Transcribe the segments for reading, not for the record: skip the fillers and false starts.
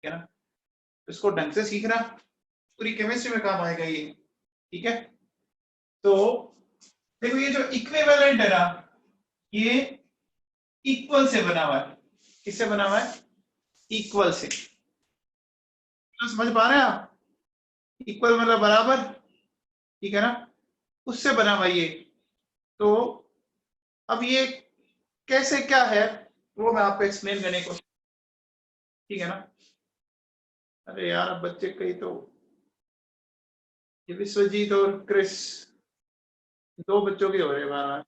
है ना। इसको ढंग से सीखना, पूरी केमिस्ट्री में काम आएगा ये। ठीक है, तो देखो ये जो इक्विवेलेंट है ना, ये इक्वल से बना हुआ है। किससे बना हुआ है? इक्वल से। तो समझ पा रहे हैं आप? इक्वल मतलब बराबर, ठीक है ना, उससे बना हुआ ये। तो अब ये कैसे क्या है वो मैं आपको एक्सप्लेन करने की कोशिश, ठीक है ना। अरे यार अब बच्चे कई तो, ये विश्वजीत और क्रिस, दो बच्चों के हो रहे हैं बार बार।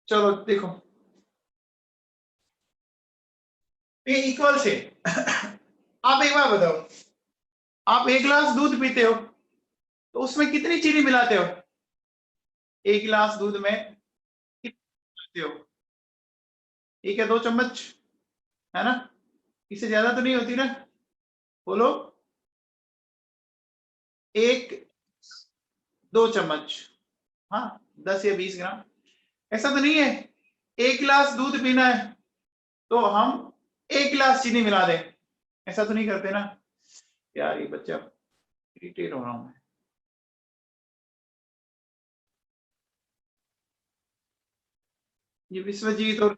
चलो देखो, ये इक्वल से आप एक बार बताओ, आप एक गिलास दूध पीते हो तो उसमें कितनी चीनी मिलाते हो? एक गिलास दूध में कितनी मिलाते हो? एक या दो चम्मच, है ना, इससे ज्यादा तो नहीं होती ना? बोलो। एक, दो चम्मच, हाँ, 10 या 20 ग्राम। ऐसा तो नहीं है एक गिलास दूध पीना है तो हम एक गिलास चीनी मिला दें, ऐसा तो नहीं करते ना। यार ये बच्चा, इरिटेट हो रहा हूं मैं। ये विश्वजीत और,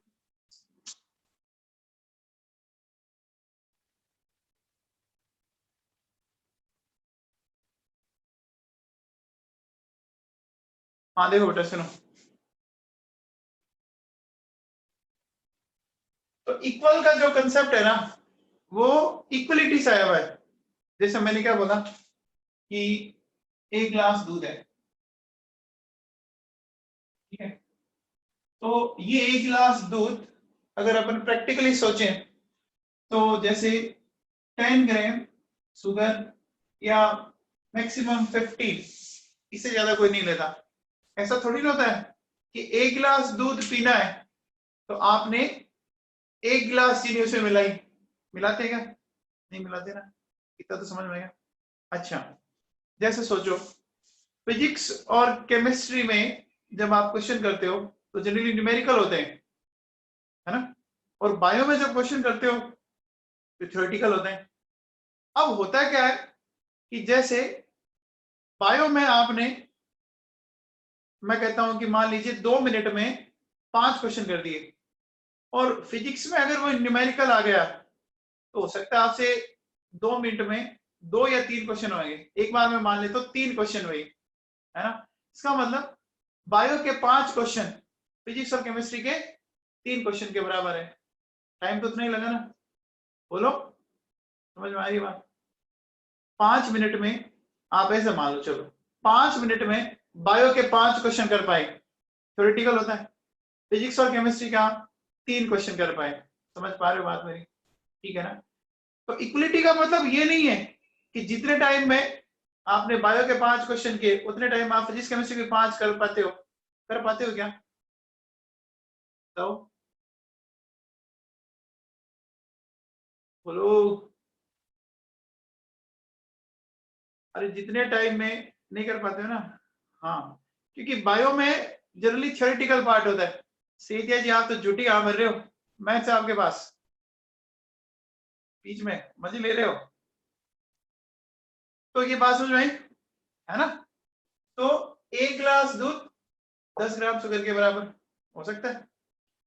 हाँ देखो बेटा सुनो, तो इक्वल का जो कंसेप्ट है ना, वो इक्वलिटी से आया हुआ है। जैसे मैंने क्या बोला कि एक गिलास दूध है, ठीक है, तो ये एक गिलास दूध अगर अपन प्रैक्टिकली सोचें तो जैसे 10 ग्राम शुगर या मैक्सिमम 15, इससे ज्यादा कोई नहीं लेता। ऐसा थोड़ी ना होता है कि एक गिलास दूध पीना है तो आपने एक गिलास चीनी उसमें मिलाई, मिलाते हैं क्या? नहीं मिलाते ना, इतना तो समझ में आएगा। अच्छा, जैसे सोचो फिजिक्स और केमिस्ट्री में जब आप क्वेश्चन करते हो तो जनरली न्यूमेरिकल होते हैं, है ना, और बायो में जब क्वेश्चन करते हो तो थ्योरेटिकल होते हैं। अब होता क्या है कि जैसे बायो में आपने, मैं कहता हूं कि मान लीजिए 2 मिनट में 5 क्वेश्चन कर दिए, और फिजिक्स में अगर वो न्यूमेरिकल आ गया तो हो सकता है आपसे 2 मिनट में 2 या 3 क्वेश्चन होंगे। एक बार में मान लेता हूं 3 क्वेश्चन हुए, है ना। इसका मतलब बायो के 5 क्वेश्चन फिजिक्स और केमिस्ट्री के 3 क्वेश्चन के बराबर है। टाइम तो उतना ही लगा ना? बोलो, समझ में आ रही बात? 5 मिनट में आप ऐसे मान लो, चलो 5 मिनट में बायो के 5 क्वेश्चन कर पाए, थ्योरेटिकल होता है। फिजिक्स और केमिस्ट्री का 3 क्वेश्चन कर पाए। समझ पा रहे हो बात मेरी? ठीक है ना। तो इक्वलिटी का मतलब ये नहीं है कि जितने टाइम में आपने बायो के 5 क्वेश्चन किए उतने टाइम आप फिजिक्स केमिस्ट्री के 5 कर पाते हो। कर पाते हो क्या? तो बोलो। अरे जितने टाइम में नहीं कर पाते हो ना, हाँ, क्योंकि बायो में जनरली थ्योरेटिकल पार्ट होता है। सीधे जी आप तो झूठी आ भर रहे हो, मैथ्स है आपके पास, बीच में मजे ले रहे हो। तो ये बात समझ में आई, है ना। तो एक गिलास दूध 10 ग्राम शुगर के बराबर हो सकता है।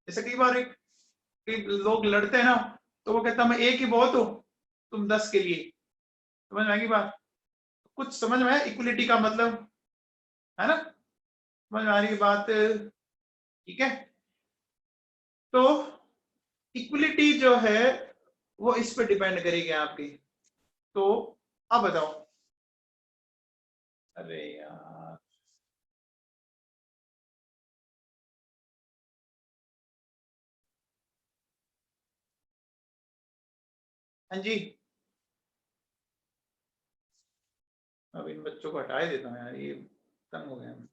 जैसे कई बार कई लोग लड़ते हैं ना, तो वो कहता मैं एक ही बहुत हूं, तुम 10 के लिए। समझ में आएगी बात? कुछ समझ में आया इक्वलिटी का मतलब, है ना? समझ में आ रही है बात? ठीक है, तो इक्वलिटी जो है वो इस पर डिपेंड करेगी आपकी। तो अब बताओ। अरे यार, हाँ जी, अब इन बच्चों को हटा ही देता हूँ यार, ये तंग हो गया मैं।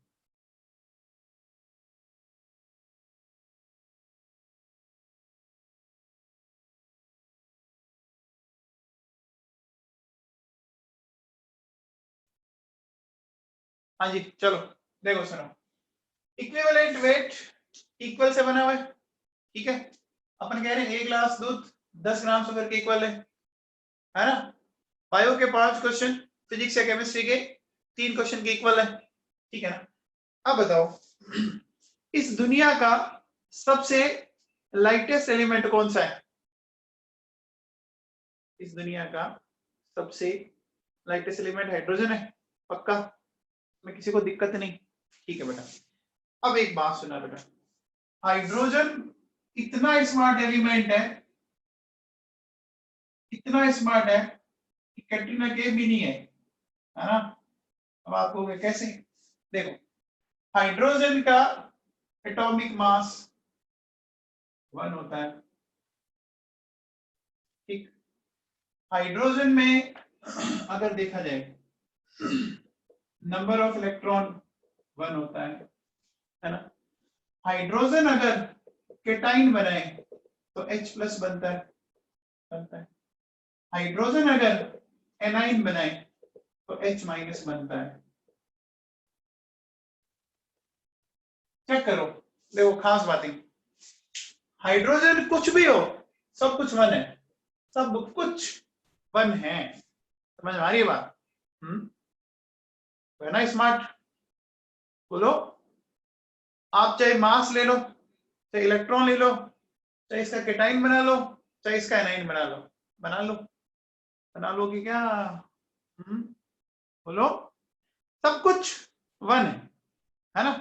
हाँ जी चलो देखो सुनो, इक्विवेलेंट वेट इक्वल से बना हुआ है, ठीक है। अपन कह रहे हैं 1 ग्लास दूध 10 ग्राम शुगर के इक्वल है ना। बायो के 5 क्वेश्चन, फिजिक्स या केमिस्ट्री के 3 क्वेश्चन के इक्वल है, ठीक है ना। अब बताओ इस दुनिया का सबसे लाइटेस्ट एलिमेंट कौन सा है? इस दुनिया का सबसे लाइटेस्ट एलिमेंट हाइड्रोजन है, पक्का, में किसी को दिक्कत नहीं, ठीक है बेटा। अब एक बात सुना बेटा, हाइड्रोजन इतना स्मार्ट एलिमेंट है, इतना स्मार्ट है कि कैटरीना कैफ भी नहीं है ना। अब आपको कैसे, देखो हाइड्रोजन का एटॉमिक मास 1 होता है, ठीक। हाइड्रोजन में अगर देखा जाए नंबर ऑफ इलेक्ट्रॉन 1 होता है ना। हाइड्रोजन अगर केटाइन बनाए तो H प्लस बनता है। हाइड्रोजन अगर एनाइन बनाए तो H माइनस बनता है। चेक करो, देखो खास बातें, हाइड्रोजन कुछ भी हो सब कुछ 1 है, सब कुछ 1 है, समझ में आ रही है बात? है ना स्मार्ट, बोलो। आप चाहे मास ले लो, चाहे इलेक्ट्रॉन ले लो, चाहे इसका केटाइन बना लो, चाहे इसका एनाइन बना लो, बना लो, बना लो कि क्या? बोलो, सब कुछ 1 है ना।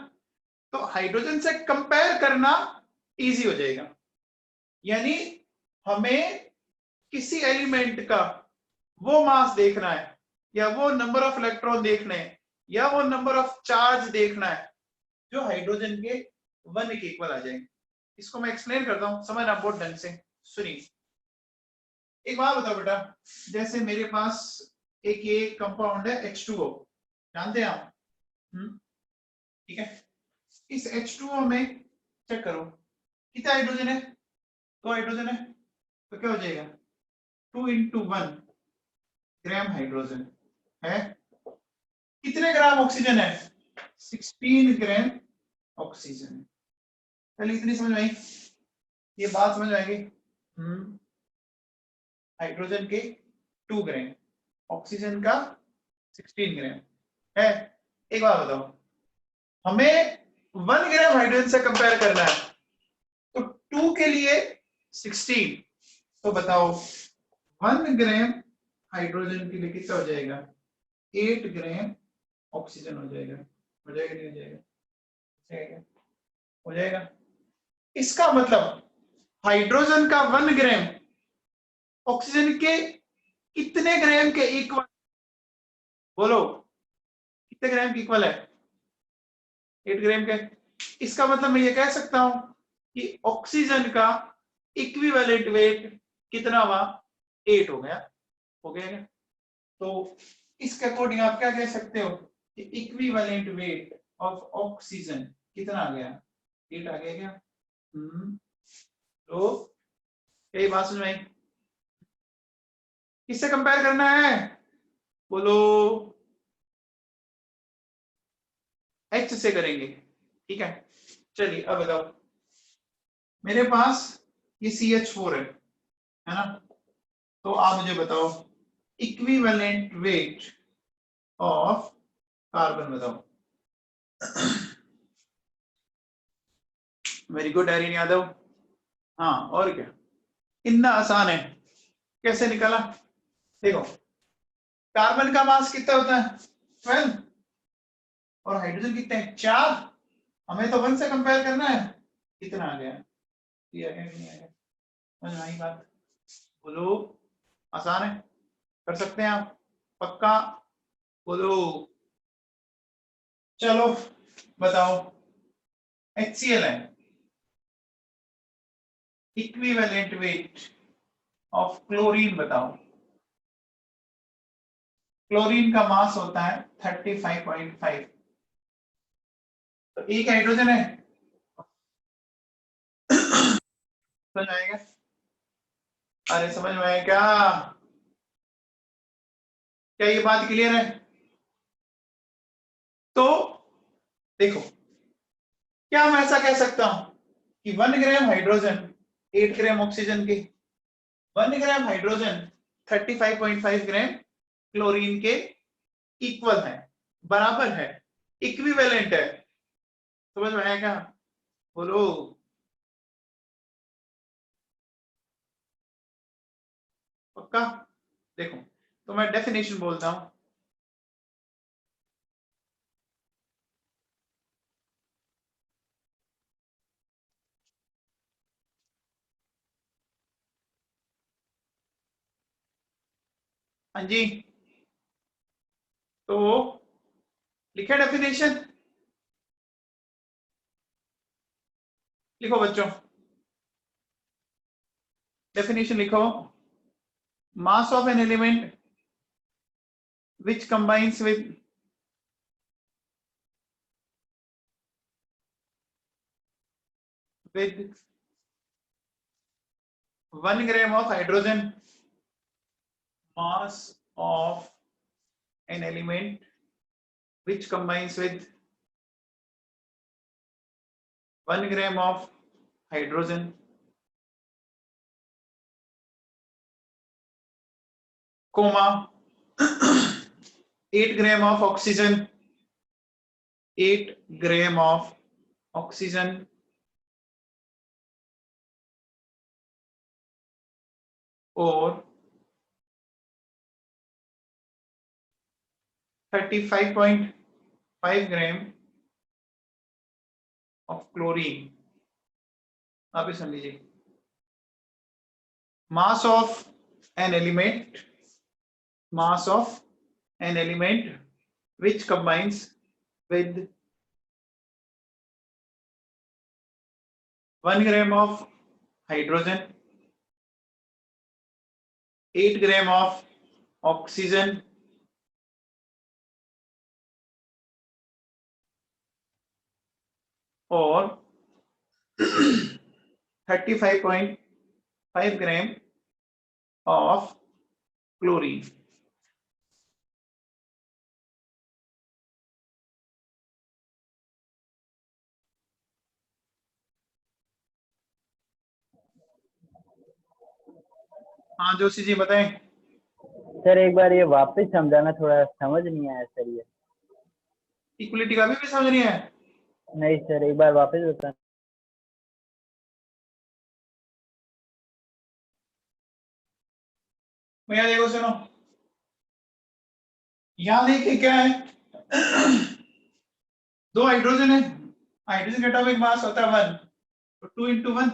तो हाइड्रोजन से कंपेयर करना इजी हो जाएगा, यानी हमें किसी एलिमेंट का वो मास देखना है, या वो नंबर ऑफ इलेक्ट्रॉन देखने हैं, या वो नंबर ऑफ चार्ज देखना है जो हाइड्रोजन के 1 के इक्वल आ जाएंगे। इसको मैं एक्सप्लेन करता हूं, समझना बहुत ढंग से, सुनिए। एक बात बताओ बेटा, जैसे मेरे पास एक ये कंपाउंड है H2O, जानते हैं आप? ठीक है। इस H2O में चेक करो कितना हाइड्रोजन है, 2 हाइड्रोजन है, तो क्या हो जाएगा 2 into 1 ग्राम हाइड्रोजन है। कितने ग्राम ऑक्सीजन है? 16 ग्राम ऑक्सीजन। पहले इतनी समझ में आई, ये बात समझ में आएगी। हाइड्रोजन के 2 ग्राम, ऑक्सीजन का 16 ग्राम है। एक बात बताओ, हमें 1 ग्राम हाइड्रोजन से कंपेयर करना है, तो 2 के लिए 16, तो बताओ 1 ग्राम हाइड्रोजन के लिए कितना हो जाएगा? 8 ग्राम ऑक्सीजन हो जाएगा। हो जाएगा नहीं हो जाएगा? हो जाएगा। इसका मतलब हाइड्रोजन का 1 ग्राम ऑक्सीजन के कितने ग्राम के इक्वल? बोलो कितने ग्राम के इक्वल है? 8 ग्राम के। इसका मतलब मैं ये कह सकता हूं कि ऑक्सीजन का इक्विवेलेंट वेट कितना हुआ? 8 हो गया, हो गया क्या? तो इसके अकॉर्डिंग आप क्या कह सकते हो कि इक्विवेलेंट वेट ऑफ ऑक्सीजन कितना आ गया? 8 आ गया क्या? तो यही बात समझ में आई। किससे कंपेयर करना है? बोलो। H से करेंगे, ठीक है। चलिए अब बताओ, मेरे पास ये CH4 है ना, तो आप मुझे बताओ इक्विवेलेंट वेट ऑफ कार्बन बताओ। Very good Erin Yadav. हाँ और क्या, इतना आसान है, कैसे निकाला? देखो कार्बन का मास कितना होता है? 12, और हाइड्रोजन कितने हैं? 4। हमें तो 1 से कंपेयर करना है, कितना आ गया? ये आ गया कि नहीं आ गया? समझ में आई बात? बोलो, आसान है, कर सकते हैं आप, पक्का? बोलो। चलो बताओ, HCl है, इक्विवेलेंट वेट ऑफ क्लोरीन बताओ। क्लोरीन का मास होता है 35.5, तो एक हाइड्रोजन है, समझ आएगा? अरे समझ में आया क्या? क्या ये बात क्लियर है? तो देखो, क्या मैं ऐसा कह सकता हूं कि 1 ग्राम हाइड्रोजन 8 ग्राम ऑक्सीजन के, 1 ग्राम हाइड्रोजन 35.5 ग्राम क्लोरीन के इक्वल है, बराबर है, इक्विवेलेंट है। समझ में आया क्या? बोलो। पक्का? देखो, तो मैं डेफिनेशन बोलता हूं। हाँ जी, तो लिखे डेफिनेशन, लिखो बच्चों, डेफिनेशन लिखो। Mass of an element which combines with 1 gram of hydrogen, mass of an element which combines with 1 gram of hydrogen, comma 8 gram of oxygen, 8 gram of oxygen, or 35.5 gram of chlorine। आप सुन लीजिए, mass of an element, mass of an element which combines with 1 gram of hydrogen, 8 gram of oxygen, और 35.5 gram of chlorine। हाँ जोशी जी बताएं। Sir एक बार ये वापस समझाना, थोड़ा समझ नहीं आया सर ये। इक्वलिटी का भी समझ नहीं है? नहीं सर, एक बार वापस बताना। भैया देखो सुनो, यहां देखिए क्या है, दो हाइड्रोजन है, हाइड्रोजन का एटॉमिक मास होता है 1, तो 2 into 1,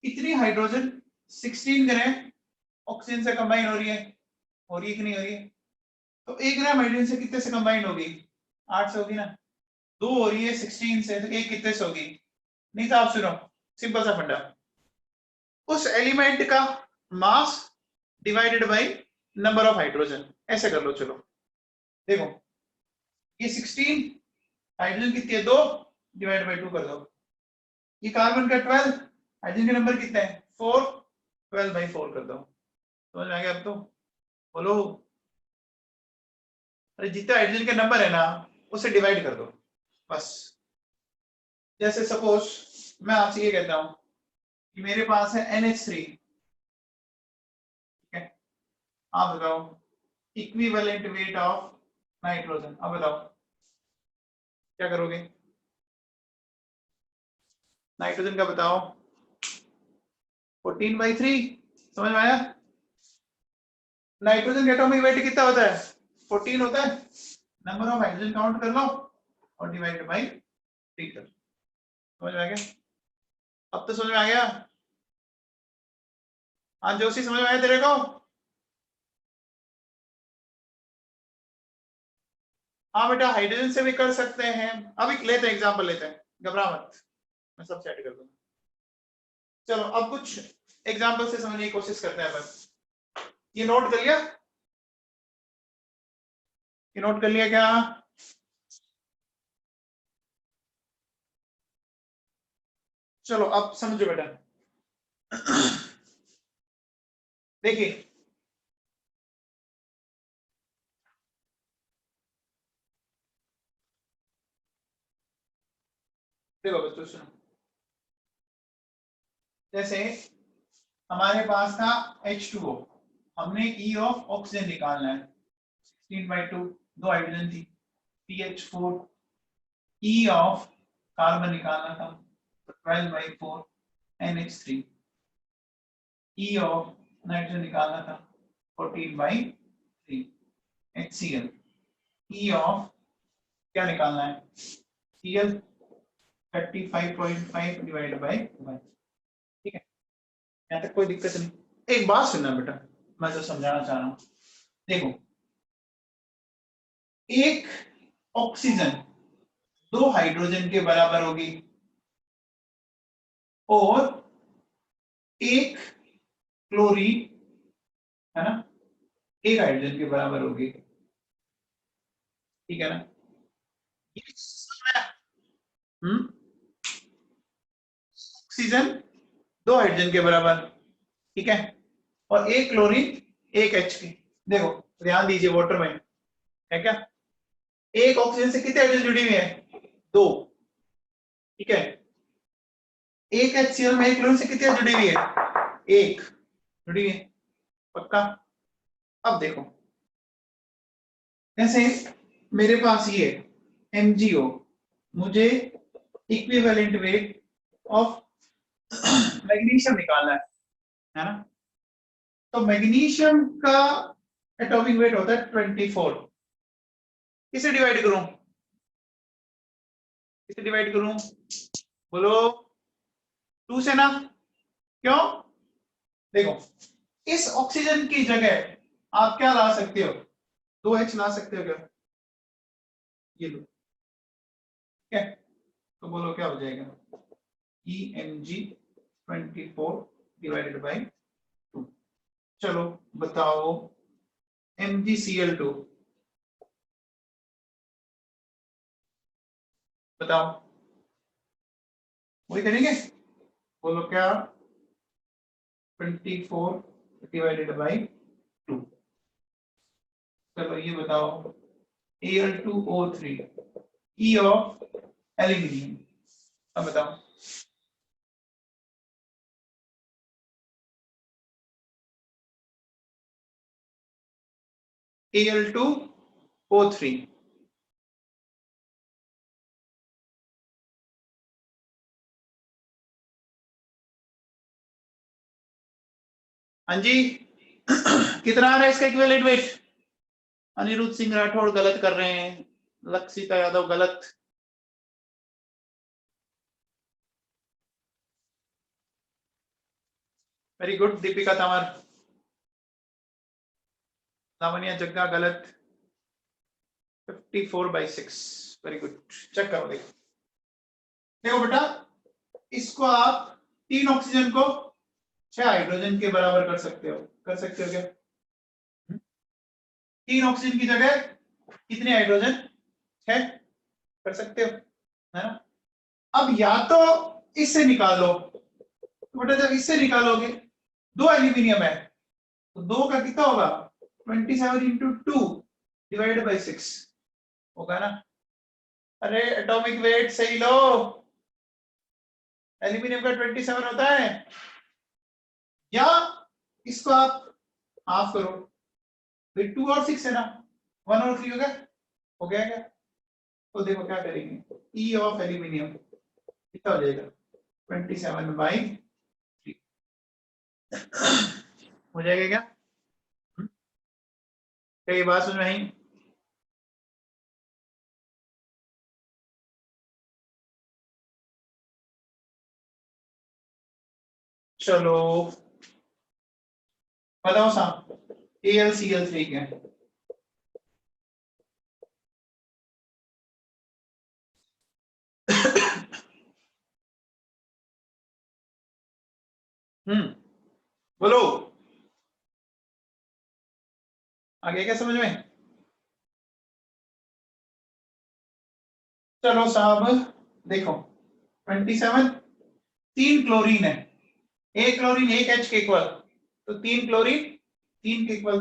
इतनी हाइड्रोजन 16 ग्राम ऑक्सीजन से कंबाइन हो रही है, हो रही है कि नहीं हो रही है? तो 1 ग्राम हाइड्रोजन से कितने से कंबाइन होगी? 8 से होगी ना। 2 हो रही है 16 से, तो 1 कितने से होगी? नहीं तो आप सुनो, सिंपल सा फंडा, उस एलिमेंट का mass divided by number of hydrogen, ऐसे कर लो। चलो देखो, ये 16, हाइड्रोजन कितनी है 2, डिवाइड बाय 2 कर दो। ये कार्बन का 12, हाइड्रोजन के नंबर कितने हैं 4, 12 बाय 4 कर दो। समझ में आ गया अब तो? बोलो। अरे जितने हाइड्रोजन के नंबर है ना, उसे डिवाइड कर दो बस। जैसे सपोज मैं आपसे ये कहता हूं कि मेरे पास है NH3, ठीक है, आप बताओ इक्विवेलेंट वेट ऑफ नाइट्रोजन, अब बताओ क्या करोगे? नाइट्रोजन का बताओ, 14/3। समझ में आया? नाइट्रोजन का एटॉमिक वेट कितना होता है? 14 होता है। नंबर ऑफ हाइड्रोजन काउंट कर लो और डिवाइड बाय 3 कर। समझ में आ गया? अब तो समझ में आ गया? हाँ जोशी, समझ में आया तेरे को? हाँ बेटा, हाइड्रोजन से भी कर सकते हैं। अभी लेते हैं एग्जांपल लेते हैं, घबरा मत, मैं सब सेट कर दूंगा। चलो अब कुछ एग्जांपल से समझने की कोशिश करते हैं बस। ये नोट कर लिया? ये नोट कर लिया क्या? चलो अब समझो बेटा। देखिए, देखो बच्चों सुनो, जैसे हमारे पास था H2O, हमने E ऑफ ऑक्सीजन निकालना है, 16/2 दो हाइड्रोजन थी, PH4, E ऑफ कार्बन निकालना था, 12/4 NH3, E ऑफ नाइट्रोजन निकालना था, 14/3 HCl, E ऑफ क्या निकालना है, Cl 35.5 डिवाइडेड बाय 1। ठीक है, यहाँ तक कोई दिक्कत नहीं। एक बात सुनना बेटा, मैं जो समझाना चाह रहा हूं, देखो एक ऑक्सीजन दो हाइड्रोजन के बराबर होगी और एक क्लोरीन है ना एक हाइड्रोजन के बराबर होगी, ठीक है ना। ऑक्सीजन दो हाइड्रोजन के बराबर, ठीक है, और एक क्लोरीन एक H की। देखो ध्यान दीजिए, वाटर में है क्या, एक ऑक्सीजन से कितने हाइड्रोजन जुड़ी हुई है, दो, ठीक है, एक HCl में एक क्लोरीन से कितने जुड़ी हुई है, एक जुड़ी हुई है, पक्का। अब देखो जैसे मेरे पास ये MgO, मुझे इक्विवेलेंट वेट ऑफ मैग्नीशियम निकालना है ना, तो मैग्नीशियम का एटॉमिक वेट होता है 24, किसे डिवाइड करूं, किसे डिवाइड करूं, बोलो 2 से ना, क्यों, देखो इस ऑक्सीजन की जगह आप क्या ला सकते हो, 2H ला सकते हो क्या, ये लो, ठीक है, तो बोलो क्या हो जाएगा, Mg24 डिवाइडेड बाय 2। चलो बताओ MgCl2, बताओ वही करेंगे, बोलो क्या, 24 डिवाइडेड बाय 2। चलो ये बताओ Al2O3, E ऑफ एल्यूमिनियम, अब बताओ Al2O3, हाँ जी कितना आ रहा है इसका इक्विवेलेंट वेट, अनिरुद्ध सिंह राठौड़ गलत कर रहे हैं, लक्षिता यादव गलत, वेरी गुड, दीपिका तंवर, लावण्या जग्गा गलत, 54/6, वेरी गुड, चेक करो, देखो देखो बेटा, इसको आप 3 ऑक्सीजन को 6 हाइड्रोजन के बराबर कर सकते हो, कर सकते हो क्या, 3 ऑक्सीजन की जगह कितने हाइड्रोजन, 6 कर सकते हो, है ना। अब या तो इससे निकालो, तो बेटा जब इससे निकालोगे, 2 एल्यूमिनियम है तो 2 का कितना होगा, 27 इंटू 2 डिवाइडेड बाई 6 होगा ना। अरे एटॉमिक वेट सही लो, एल्यूमिनियम का 27 होता है, या इसको आप हाफ करो, फिर 2 और 6 है ना, 1 और 3 हो गया क्या, तो देखो क्या करेंगे, E ऑफ एल्यूमिनियम कितना हो जाएगा, 27/3 हो जाएगा क्या, क्या ये बात समझ में आई, चलो बताओ साहब AlCl3 क्या है, बोलो, आगे क्या समझ में, चलो साहब देखो 27, 3 क्लोरीन है, एक क्लोरीन एक H के इक्वल, तो 3 क्लोरीन 3 के इक्वल,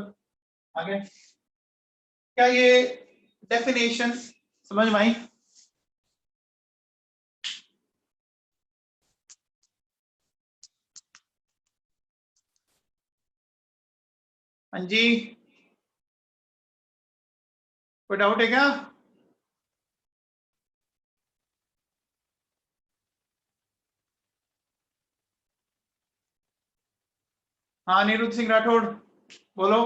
आगे क्या ये डेफिनेशन समझ में आई, हाँ जी, कोई डाउट है क्या? हाँ निरुद्ध सिंह राठौड़ बोलो।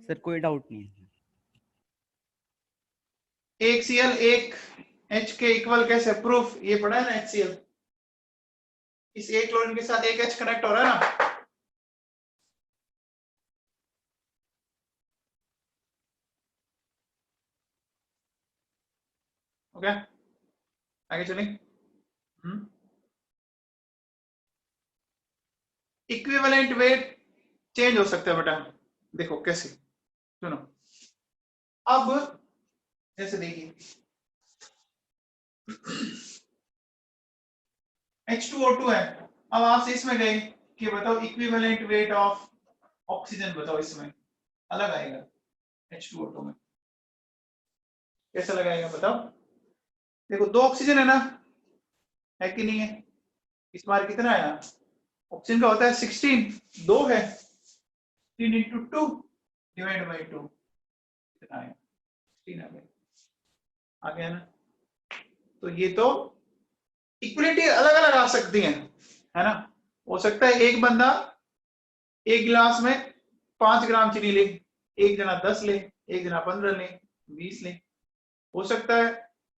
सर कोई डाउट नहीं है। एक Cl एक H के इक्वल कैसे प्रूफ, ये पढ़ा है ना HCl, इस एक क्लोरीन के साथ एक H कनेक्ट हो रहा है ना। ओके आगे चलें। इक्विवेलेंट वेट चेंज हो सकता है बेटा, देखो कैसे, सुनो। अब जैसे देखिए H2O2 है, अब आपसे इसमें गए कि बताओ इक्विवेलेंट वेट ऑफ ऑक्सीजन बताओ, इसमें अलग आएगा H2O2 में, कैसा लगाएगा बताओ। देखो दो ऑक्सीजन है ना, है कि नहीं है? इस बार कितना आया ऑक्सीजन का होता है 16, दो है 3 इंटू 2 डिवाइड बाई 2, कितना आया 16 आ गया ना। तो ये तो इक्वलिटी अलग अलग आ सकती है ना। हो सकता है एक बंदा एक गिलास में 5 ग्राम चीनी ले, एक जना 10 ले, एक जना 15 ले, 20 ले। हो सकता है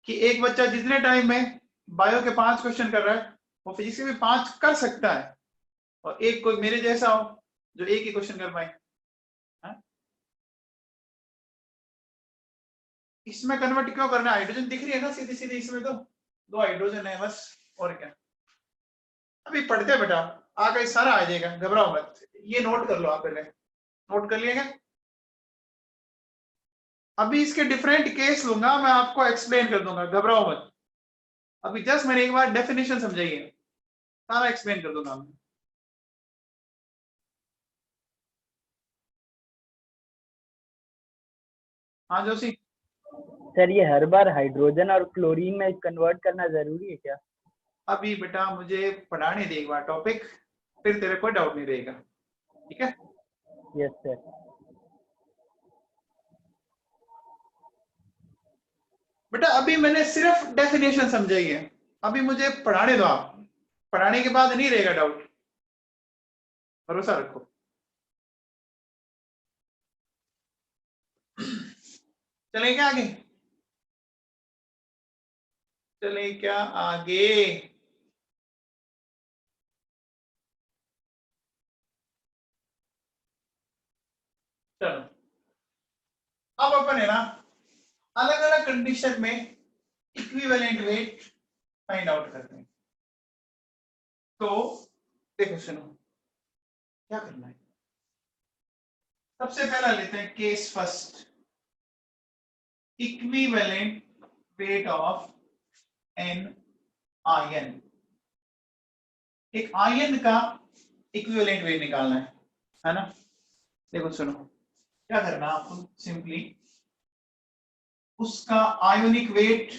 कि एक बच्चा जितने टाइम में बायो के 5 क्वेश्चन कर रहा है वो फिजिक्स के भी 5 कर सकता है, और एक कोई मेरे जैसा हो जो एक ही क्वेश्चन कर पाए। इसमें कन्वर्ट क्यों करना है, हाइड्रोजन दिख रही है ना सीधी सीधी, इसमें तो दो हाइड्रोजन है बस, और क्या। अभी पढ़ते हैं बेटा, आगे सारा आ जाएगा, घबराओ मत। ये नोट कर लो आप पहले, नोट कर लिएगा। अभी इसके डिफरेंट केस लूंगा मैं, आपको एक्सप्लेन कर दूंगा, घबराओ मत। अभी जस्ट मैंने एक बार डेफिनेशन समझाइए, सारा एक्सप्लेन कर दूंगा मैं। हाँ जोशी। सर ये हर बार हाइड्रोजन और क्लोरीन में कन्वर्ट करना जरूरी है क्या? अभी बेटा मुझे पढ़ाने दे एक बार टॉपिक, फिर तेरे कोई डाउट नहीं रहेगा, ठीक है? Yes sir. बेटा अभी मैंने सिर्फ डेफिनेशन समझाई है, अभी मुझे पढ़ाने दो आप, पढ़ाने के बाद नहीं रहेगा डाउट, भरोसा रखो। चले क्या आगे, चले क्या आगे? चलो अब अपन है ना अलग अलग कंडीशन में इक्विवेलेंट वेट फाइंड आउट करते हैं। तो देखो सुनो क्या करना है, सबसे पहला लेते हैं case first, equivalent weight of an ion. एक आयन का इक्विवेलेंट वेट निकालना है ना। देखो सुनो क्या करना आपको, सिंपली उसका आयोनिक वेट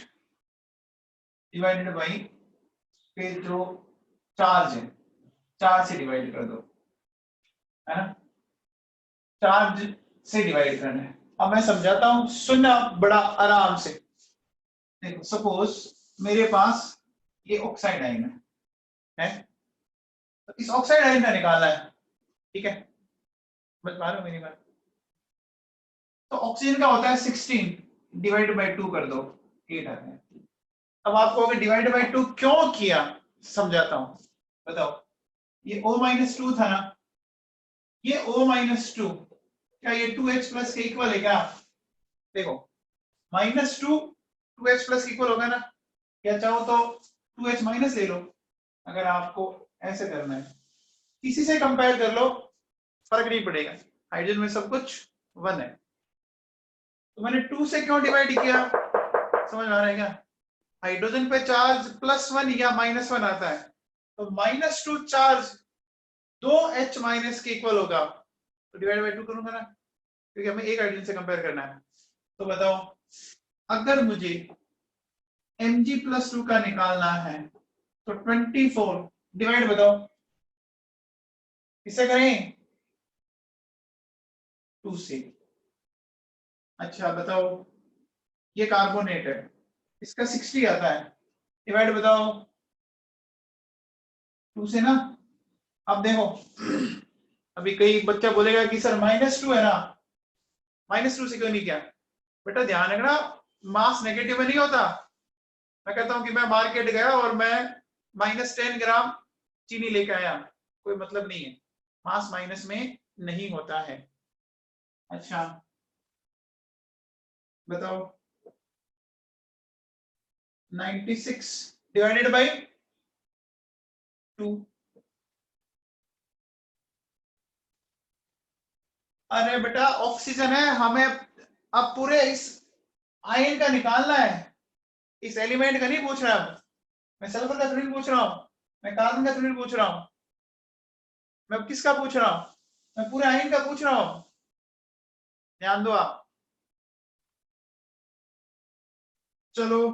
डिवाइडेड बाई फिर जो चार्ज है, चार्ज से डिवाइड कर दो, है ना, चार्ज से डिवाइड करना है। अब मैं समझाता हूं, सुनना बड़ा आराम से। देखो सपोज मेरे पास ये ऑक्साइड आयन है, तो इस ऑक्साइड आयन का निकालना है, ठीक है, समझ पा रहे हो मेरी बात? तो ऑक्सीजन का होता है 16, डिवाइड बाई 2 कर दो, 8 आता है। अब आपको अगर डिवाइड बाई 2 क्यों किया समझाता हूं, बताओ। ये O-2 था ना, ये O-2 क्या ये 2H प्लस के इक्वल है क्या? देखो -2 2H प्लस के इक्वल होगा ना, या चाहो तो 2H माइनस ले लो, अगर आपको ऐसे करना है किसी से कंपेयर कर लो, फर्क नहीं पड़ेगा, हाइड्रोजन में सब कुछ 1 है। तो मैंने 2 से क्यों डिवाइड किया, समझ आ रहा है क्या? हाइड्रोजन पे चार्ज +1 या -1 आता है, तो -2 चार्ज 2H माइनस के इक्वल होगा, तो डिवाइड बाई 2 करूंगा ना, क्योंकि हमें एक हाइड्रोजन से कंपेयर करना है। तो बताओ अगर मुझे Mg+2 का निकालना है तो 24 डिवाइड बताओ किससे करें? 2 से। अच्छा बताओ, ये कार्बोनेट है, इसका 60 आता है, डिवाइड बताओ 2 से ना। अब देखो अभी कई बच्चा बोलेगा कि सर -2 है ना, -2 से क्यों नहीं किया? बेटा ध्यान रखना, मास नेगेटिव में नहीं होता। मैं कहता हूं कि मैं मार्केट गया और मैं -10 ग्राम चीनी लेके आया, कोई मतलब नहीं है, मास माइनस में नहीं होता है। अच्छा बताओ 96 डिवाइडेड बाई 2। अरे बेटा ऑक्सीजन है, हमें अब पूरे इस आयन का निकालना है, इस एलिमेंट का नहीं पूछ रहा। अब मैं सल्फर का थोड़ी पूछ रहा हूँ, मैं कार्बन का थोड़ी पूछ रहा हूँ, मैं किसका पूछ रहा हूँ? मैं पूरे आयन का पूछ रहा हूँ। ध्यान दो आप। चलो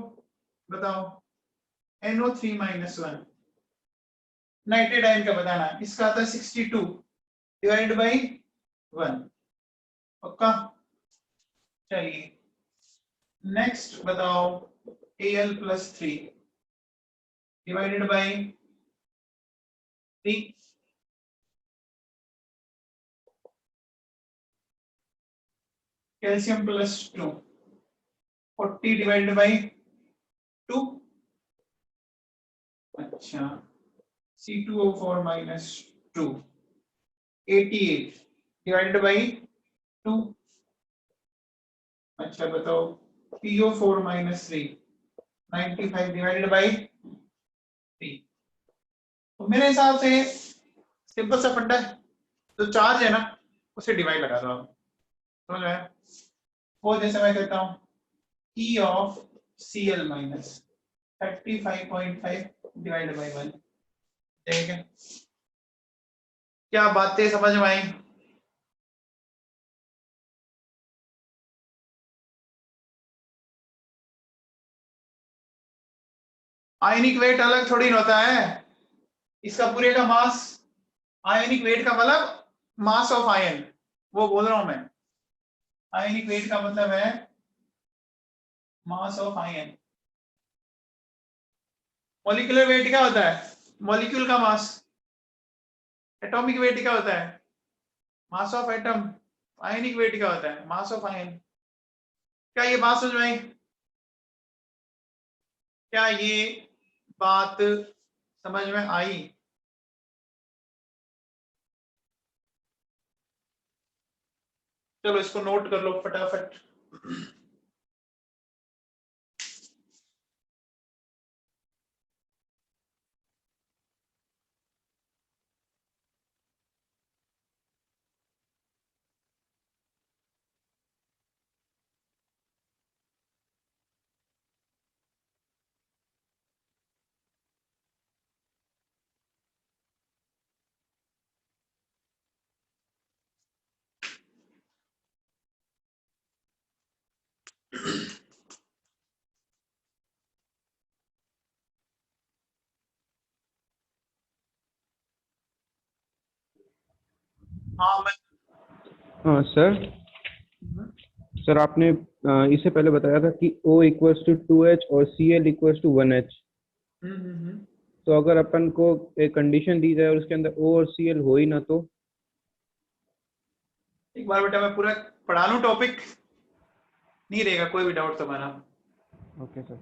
बताओ NO3-1 नाइट्रेट आयन का बताना है, इसका आता है 62 डिवाइडेड बाई 1। पक्का? चलिए नेक्स्ट बताओ Al+3 divided by 3। Calcium +2 40 divided by 2। अच्छा C2O4-2 88 डिवाइडेड बाई 2। अच्छा बताओ PO4-3 95 डिवाइडेड बाई 3। तो मेरे हिसाब से सिंपल सा फंडा है, जो चार्ज है ना उसे डिवाइड लगा दो आप, समझ में आया? वो जैसे मैं कहता हूँ E of Cl- 35.5 divided by 1। ठीक है, क्या बातें समझ में आई? आयनिक वेट अलग थोड़ी ना होता है, इसका पूरे का मास, आयनिक वेट का मतलब मास ऑफ आयन, वो बोल रहा हूं मैं। आयनिक वेट का मतलब है mass of ion. Molecular weight क्या होता है? मॉलिक्यूल का मास। एटॉमिक वेट क्या होता है? Mass of atom. Ionic weight क्या होता है? Mass of ion. क्या ये बात समझ में आई? क्या ये बात समझ में आई? चलो इसको नोट कर लो फटाफट। हाँ मैं हाँ सर आपने इससे पहले बताया था कि O=2H और Cl=1H। तो अगर अपन को एक कंडीशन दी जाए और उसके अंदर O और Cl हो ही ना तो? एक बार बेटा मैं पूरा पढ़ा लूं टॉपिक, नहीं रहेगा कोई भी डाउट तुम्हारा। Okay sir.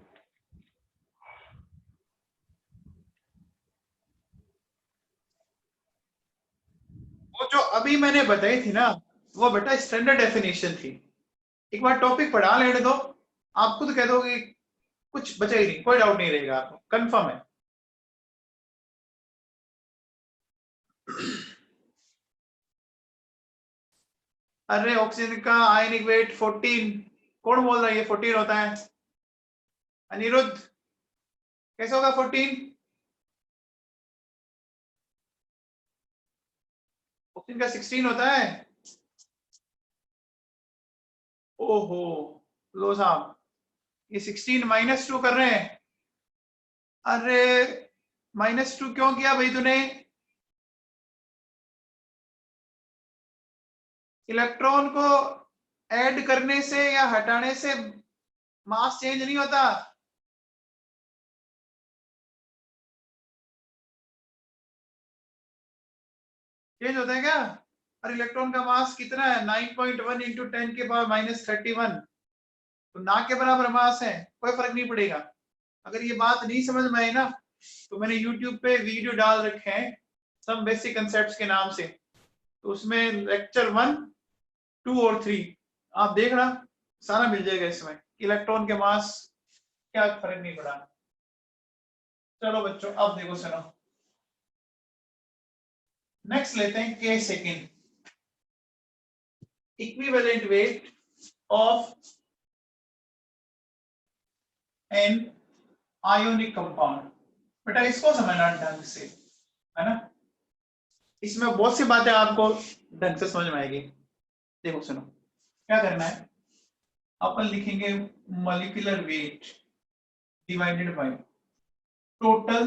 वो जो अभी मैंने बताई थी ना, वो बेटा स्टैंडर्ड डेफिनेशन थी। एक बार टॉपिक पढ़ा लेने दो, आप खुद कह दोगे कुछ बचा ही नहीं, कोई डाउट नहीं रहेगा आपको, कंफर्म है। अरे ऑक्सीजन का आयनिक वेट 14, कौन बोल रहा है ये 14 होता है? अनिरुद्ध, कैसे होगा 14? ऑक्सीजन का 16 होता है। ओहो, लो साहब, ये 16 -2 कर रहे हैं। अरे -2 क्यों किया भाई तूने? इलेक्ट्रॉन को ऐड करने से या हटाने से मास चेंज नहीं होता। चेंज होता है क्या? और इलेक्ट्रॉन का मास कितना है? 9.1 इंटू 10 के पावर -31, तो ना के बराबर मास है, कोई फर्क नहीं पड़ेगा। अगर ये बात नहीं समझ में आई ना, तो मैंने YouTube पे वीडियो डाल रखे हैं सम बेसिक कंसेप्ट्स के नाम से, तो उसमें लेक्चर 1, 2 और 3 आप देखना, सारा मिल जाएगा इसमें। इलेक्ट्रॉन के मास क्या फर्क नहीं पड़ा। चलो बच्चों अब देखो, सुनो, नेक्स्ट लेते हैं के second, equivalent weight of an ionic compound. बेटा इसको समझना ढंग से, है ना, इसमें बहुत सी बातें आपको ढंग से समझ में आएगी। देखो सुनो, क्या करना है, अपन लिखेंगे molecular weight divided by total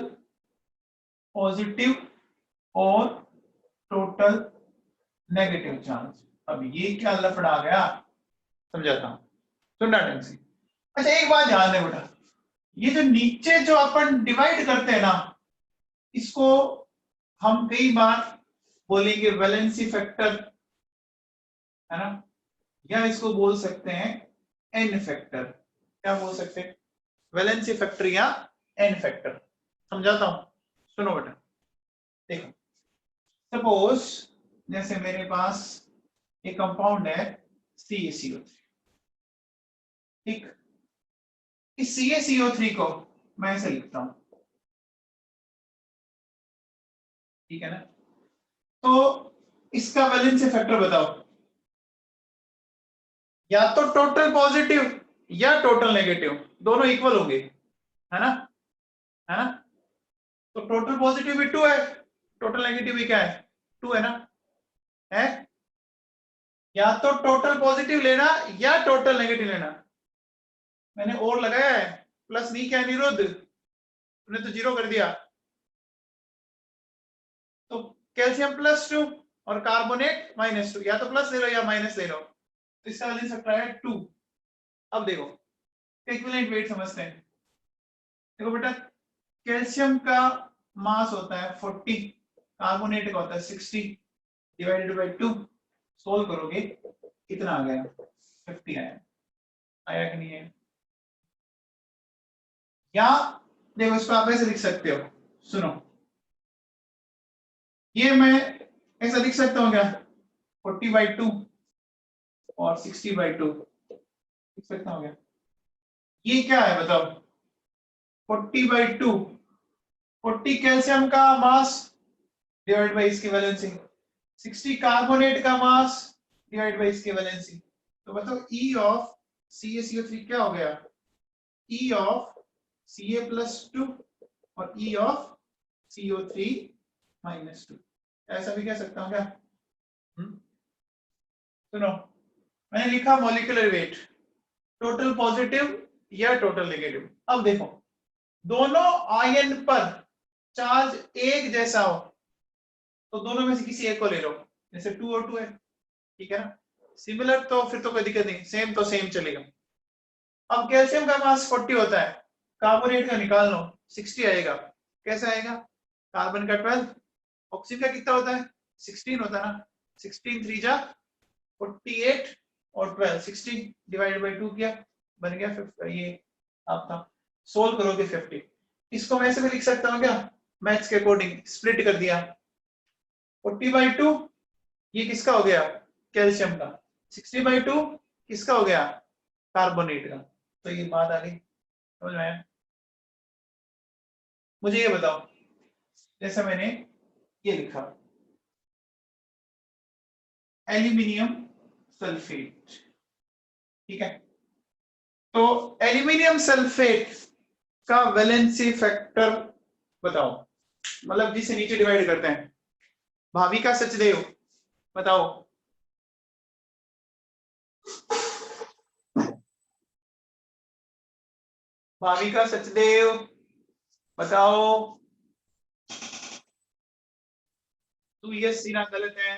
positive और टोटल नेगेटिव चार्ज। अब ये क्या लफड़ा आ गया, समझाता हूं, सुनना ढंग से। अच्छा एक बात ध्यान दे बेटा, ये जो नीचे जो अपन डिवाइड करते हैं ना, इसको हम कई बार बोलेंगे वैलेंसी फैक्टर, है ना, या इसको बोल सकते हैं एन फैक्टर। क्या बोल सकते हैं? वैलेंसी फैक्टर या एन फैक्टर। समझाता हूं, सुनो बेटा। देखो सपोज जैसे मेरे पास एक कंपाउंड है CaCO3, ठीक, इस CaCO3 को मैं ऐसे लिखता हूं, ठीक है ना, तो इसका वैलेंसी फैक्टर बताओ, या तो टोटल पॉजिटिव या टोटल नेगेटिव, दोनों इक्वल होंगे, है ना, है ना। तो टोटल पॉजिटिव भी 2 है, टोटल नेगेटिव भी क्या है? 2 है ना, है। या तो टोटल पॉजिटिव लेना या टोटल नेगेटिव लेना। मैंने और लगाया है, प्लस नहीं किया निरुद्ध, तूने तो 0 कर दिया। तो कैल्शियम +2 और कार्बोनेट -2, या तो प्लस ले लो या माइनस ले लो, तो इसका वैलेंस फैक्टर है 2। अब देखो इक्विवेलेंट वेट समझते हैं। देखो बेटा, कैल्शियम का मास होता है 40, कार्बोनेट का होता है 60, डिवाइडेड बाय 2, सोल्व करोगे कितना आ गया? 50 आया। आया कि नहीं है? या देखो इसको आप ऐसे लिख सकते हो, सुनो, ये मैं ऐसा लिख सकता हूँ क्या? 40/2 और 60/2 लिख सकता हूँ क्या? ये क्या है बताओ? 40/2, 40 कैल्शियम का मास डिवाइड बाई इसकी वैलेंसी, 60 कार्बोनेट का मास डिवाइड बाई इसकी वैलेंसी। तो बताओ E ऑफ CaCO3 क्या हो गया? E ऑफ Ca+2 और E ऑफ CO3 -2। ऐसा भी कह सकता हूं क्या? सुनो, मैंने लिखा मॉलिक्यूलर वेट, टोटल पॉजिटिव या टोटल नेगेटिव। अब देखो दोनों आयन पर चार्ज एक जैसा हो तो दोनों में से किसी एक को ले लो, जैसे 2 और 2 है, ठीक है ना। सिमिलर तो फिर तो कोई दिक्कत नहीं, सेम तो सेम चलेगा। अब कैल्शियम का मास 40 होता है, कार्बोनेट का निकाल लो 60 आएगा। कैसे आएगा? कार्बन का 12, ऑक्सीजन का कितना होता है? 16 होता है ना। 16 3 जा 48 और 12 60 डिवाइडेड बाय 2 किया, बन गया 50। ये आपका सोल्व करोगे 50। इसको मैं ऐसे भी लिख सकता हूँ क्या? मैथ्स के अकॉर्डिंग स्प्लिट कर दिया, 40/2 ये किसका हो गया? कैल्शियम का। 60/2 किसका हो गया? कार्बोनेट का। तो ये बात आ गई समझ में आया? मुझे ये बताओ, जैसे मैंने ये लिखा एल्यूमिनियम सल्फेट, ठीक है, तो एल्यूमिनियम सल्फेट का वैलेंसी फैक्टर बताओ, मतलब जिसे नीचे डिवाइड करते हैं। भाविका सचदेव बताओ। भाविका सचदेव बताओ। 2 यस सीना गलत है।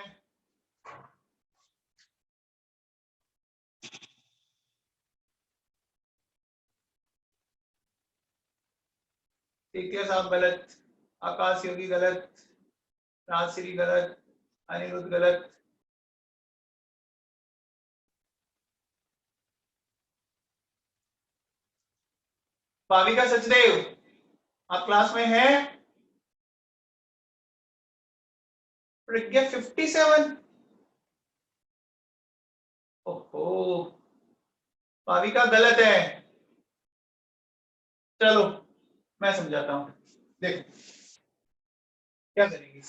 साहब गलत, आकाश योगी गलत, राजश्री गलत, अनिरुद्ध गलत। भाविका सचदेव आप क्लास में है? प्रज्ञा 57। ओहो, भाविका गलत है। चलो मैं समझाता हूं, देखो क्या करेंगे।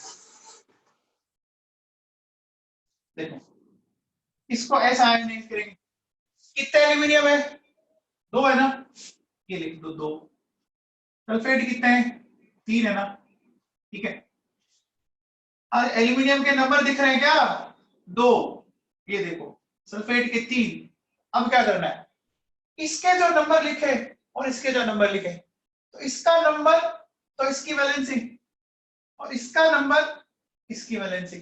देखो इसको ऐसा आयनाइज करेंगे। कितना एल्यूमिनियम है? 2 है ना, ये लिख दो 2। सल्फेट कितने हैं? 3 है ना, ठीक है। और एल्यूमिनियम के नंबर दिख रहे हैं क्या? 2, ये देखो सल्फेट के 3। अब क्या करना है, इसके जो नंबर लिखे और इसके जो नंबर लिखे, तो इसका नंबर तो इसकी वैलेंसी और इसका नंबर इसकी वैलेंसी।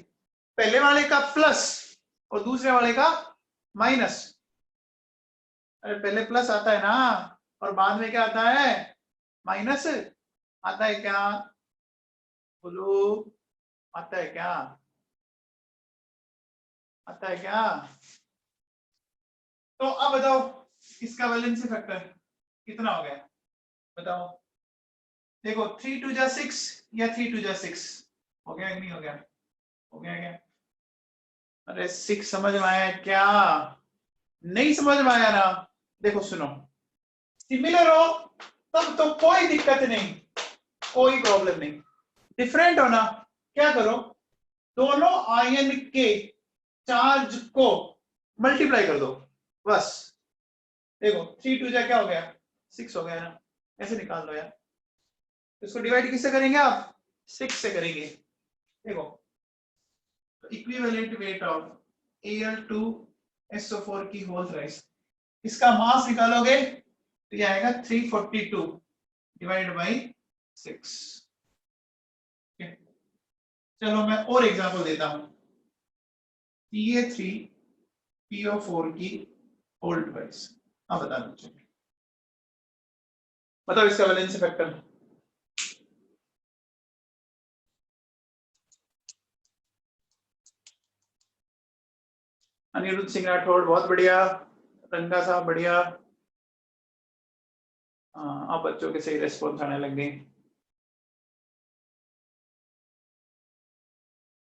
पहले वाले का प्लस और दूसरे वाले का माइनस। अरे पहले प्लस आता है ना और बाद में क्या आता है? माइनस आता है क्या? बोलो, आता है क्या? आता है क्या? तो अब बताओ इसका वैलेंसी फैक्टर कितना हो गया, बताओ। देखो 3 2 जा 6 या 3 2 जा 6 हो गया कि नहीं हो गया? हो गया क्या? अरे 6 समझ में आया क्या? नहीं समझ में आया ना? देखो सुनो, सिमिलर हो तब तो कोई दिक्कत नहीं, कोई प्रॉब्लम नहीं। डिफरेंट हो ना, क्या करो, दोनों आयन के चार्ज को मल्टीप्लाई कर दो बस। देखो 3 2 जा क्या हो गया? 6 हो गया ना, ऐसे निकाल लो यार। इसको डिवाइड किससे करेंगे आप? 6 से करेंगे। देखो इक्विवेलेंट वेट ऑफ Al2SO4 की होल थ्राइस, इसका मास निकालोगे तो ये आएगा 342 डिवाइड बाई 6। चलो मैं और एग्जांपल देता हूं। Ta3PO4 की होल थ्राइस, अब बता दो, बताओ इसका वैलेंसी फैक्टर। अनिरुद्ध सिंह राठौड़ बहुत बढ़िया, रंगा साहब बढ़िया। अब बच्चों के सही रेस्पॉन्स आने लग गए।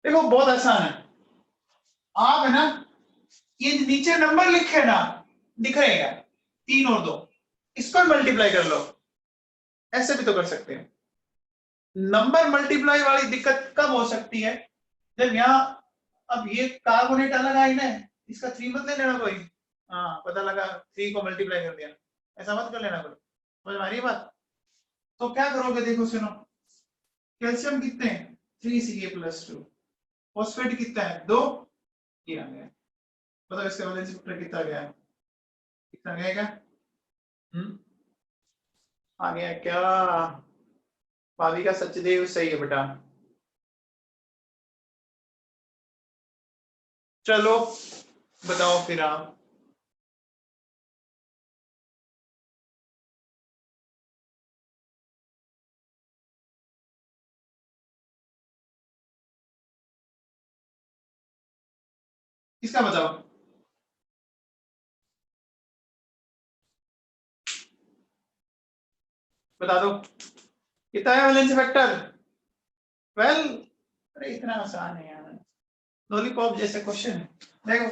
देखो बहुत आसान है, आप है ना ये नीचे नंबर लिखे ना, दिख रहे हैं 3 और 2, इसको मल्टीप्लाई कर लो। ऐसे भी तो कर सकते हैं। नंबर मल्टीप्लाई वाली दिक्कत कब हो सकती है, जब यहाँ अब ये कार्बोनेट अलग आइन है, इसका 3 मत ले लेना कोई। हाँ पता लगा 3 को मल्टीप्लाई कर दिया, ऐसा मत कर लेना कोई। समझ में आ रही है बात? तो क्या करोगे, देखो सुनो, कैल्शियम कितने हैं? 3Ca+2। फॉस्फेट कितना है? 2। ये आ गया, बताओ इसका वैलेंसी फैक्टर कितना गया? कितना गया क्या? आ गया क्या? भाविका सचदेव सही है बेटा। चलो बताओ फिर आप। इसका बताओ। बता दो कितना है वैलेंसी फैक्टर? 12। अरे इतना आसान है यार, लॉलीपॉप जैसे क्वेश्चन। देखो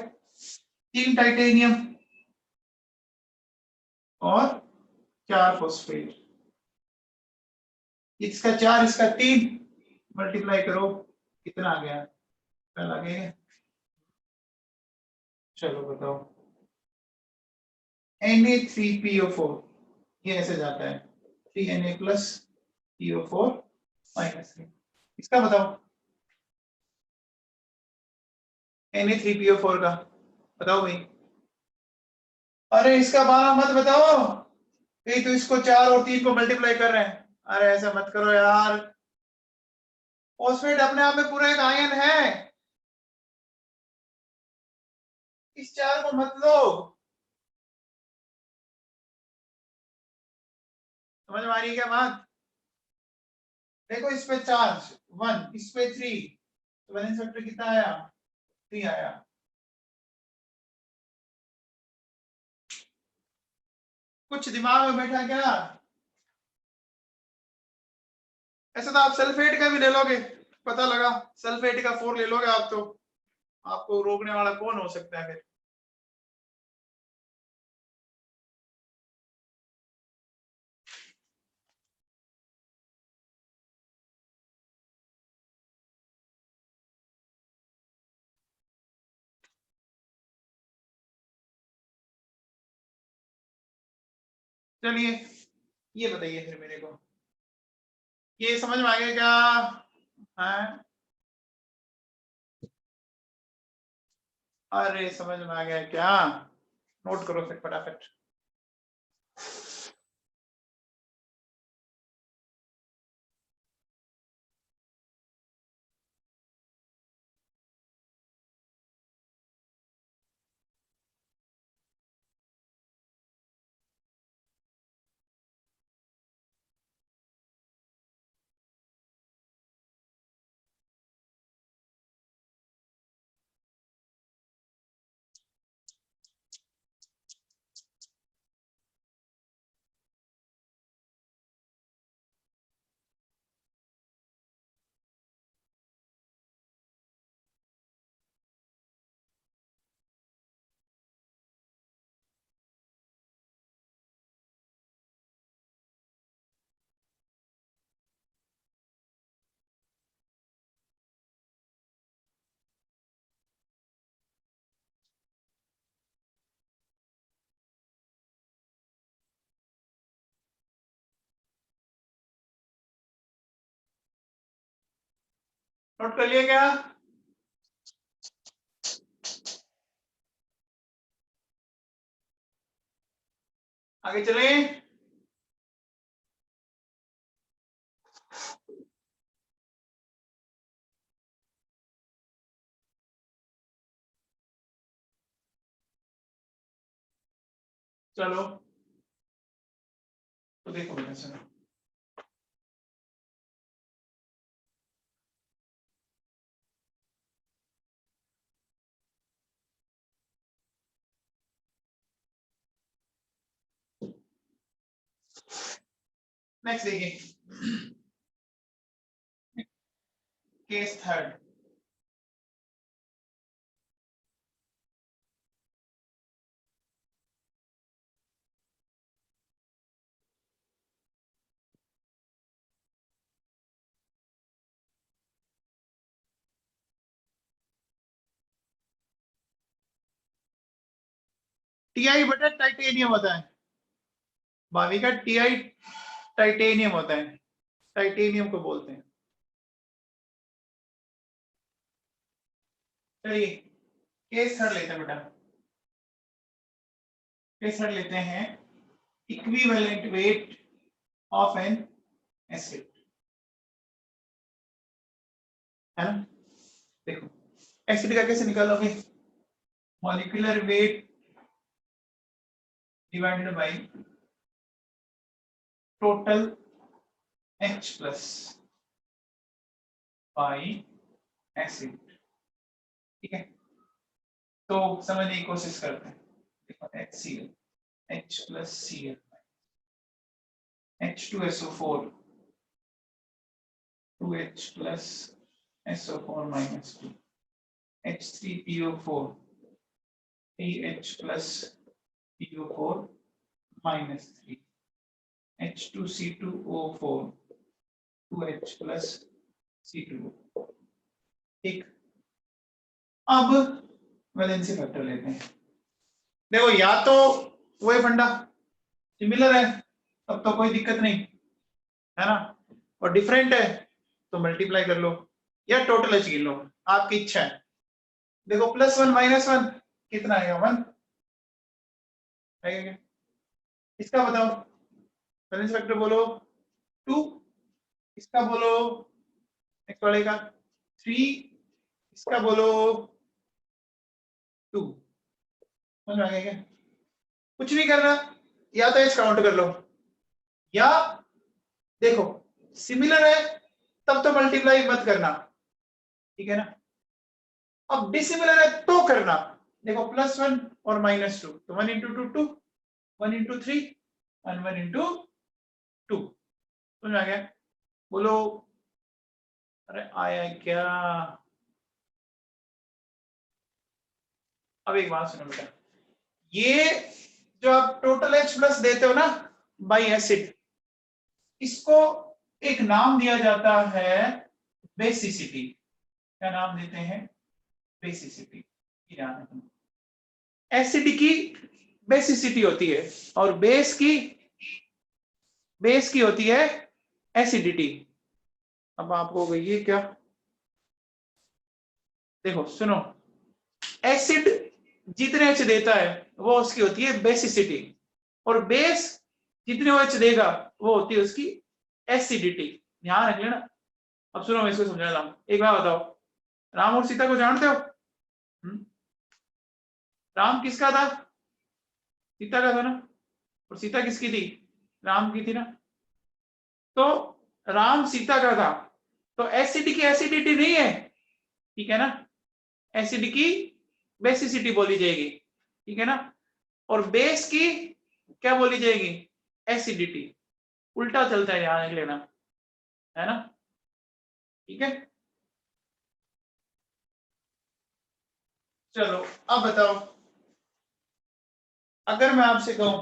3 टाइटेनियम और 4 फॉस्फेट, इसका 4 इसका 3 मल्टीप्लाई करो, कितना आ गया? 12 आ गया। चलो बताओ Na3PO4 ये ऐसे जाता है 3Na प्लस PO4 माइनस 3, इसका बताओ Na3PO4 का बताओ भाई। अरे इसका 12 मत बताओ, यही तो इसको 4 और 3 को मल्टीप्लाई कर रहे हैं। अरे ऐसा मत करो यार, फॉस्फेट अपने आप में पूरा एक आयन है, इस चार को मत लो। समझ में आ रही है क्या बात? देखो इस पे चार्ज 1, इस पे 3, तो वैलेंस फैक्टर कितना आया? 3 आया। कुछ दिमाग में बैठा क्या? ऐसा तो आप सल्फेट का भी ले लोगे, पता लगा सल्फेट का 4 ले लोगे आप, तो आपको रोकने वाला कौन हो सकता है फिर? चलिए ये बताइए फिर मेरे को, ये समझ में आ गया क्या? हाँ, अरे समझ में आ गया क्या? नोट करो फिर फटाफट। नोट कर लिया क्या? आगे चले। चलो तो देखो बेटा, सुनो। नेक्स्ट देखिए, केस थर्ड। टीआई बटा टाइटेनियम होता है, भावी का टीआई टाइटेनियम होता है, टाइटेनियम को बोलते हैं। चलिए केस थर्ड लेते हैं बेटा। केस थर्ड लेते हैं, equivalent weight of N acid, है ना? देखो एसिड का कैसे निकालोगे? Molecular weight divided by total H plus by acid, ठीक है? तो समझने की कोशिश करते हैं। देखो HCl, H plus Cl, H2SO4, 2H plus SO4 minus 2, H3PO4, 3H plus PO4 minus 3, H2C2O4, 2H plus C2O, ठीक। अब वैलेंसी फैक्टर लेते हैं। देखो या तो वही फंडा सिमिलर है तब तो कोई दिक्कत नहीं है ना, और डिफरेंट है तो मल्टीप्लाई कर लो या टोटल एच गिन लो, आपकी इच्छा है। देखो +1 -1 कितना आएगा? 1 आएगा क्या? इसका बताओ, बैलेंस फैक्टर बोलो 2, इसका बोलो नेक्स्ट वाले का 3, इसका बोलो 2। समझ में आ गया क्या? कुछ नहीं करना, या तो इस काउंट कर लो, या देखो सिमिलर है तब तो मल्टीप्लाई मत करना, ठीक है ना। अब डिसिमिलर है तो करना, देखो +1 और -2, तो 1 × 2 2, 1 × 3 और 1 × 2। समझ में आ गया? बोलो, अरे आया क्या? अब एक बात सुनो बेटा, ये जो आप टोटल H प्लस देते हो ना बाई एसिड, इसको एक नाम दिया जाता है बेसिसिटी। क्या नाम देते हैं? बेसिसिटी। एसिड की बेसिसिटी होती है और बेस की होती है एसिडिटी। अब आपको ये क्या, देखो सुनो, एसिड जितने H देता है वो उसकी होती है बेसिसिटी, और बेस जितने H देगा वो होती है उसकी एसिडिटी। ध्यान रख लेना। अब सुनो, मैं इसको समझा रहा हूं। एक बार बताओ, राम और सीता को जानते हो? राम किसका था? सीता का था ना। और सीता किसकी थी? राम की थी ना। तो राम सीता का था, तो एसिड की एसिडिटी नहीं है, ठीक है ना, एसिड की बेसिसिटी बोली जाएगी, ठीक है ना। और बेस की क्या बोली जाएगी? एसिडिटी। उल्टा चलता है, ध्यान रख लेना, है ना, ठीक है। चलो अब बताओ, अगर मैं आपसे कहूं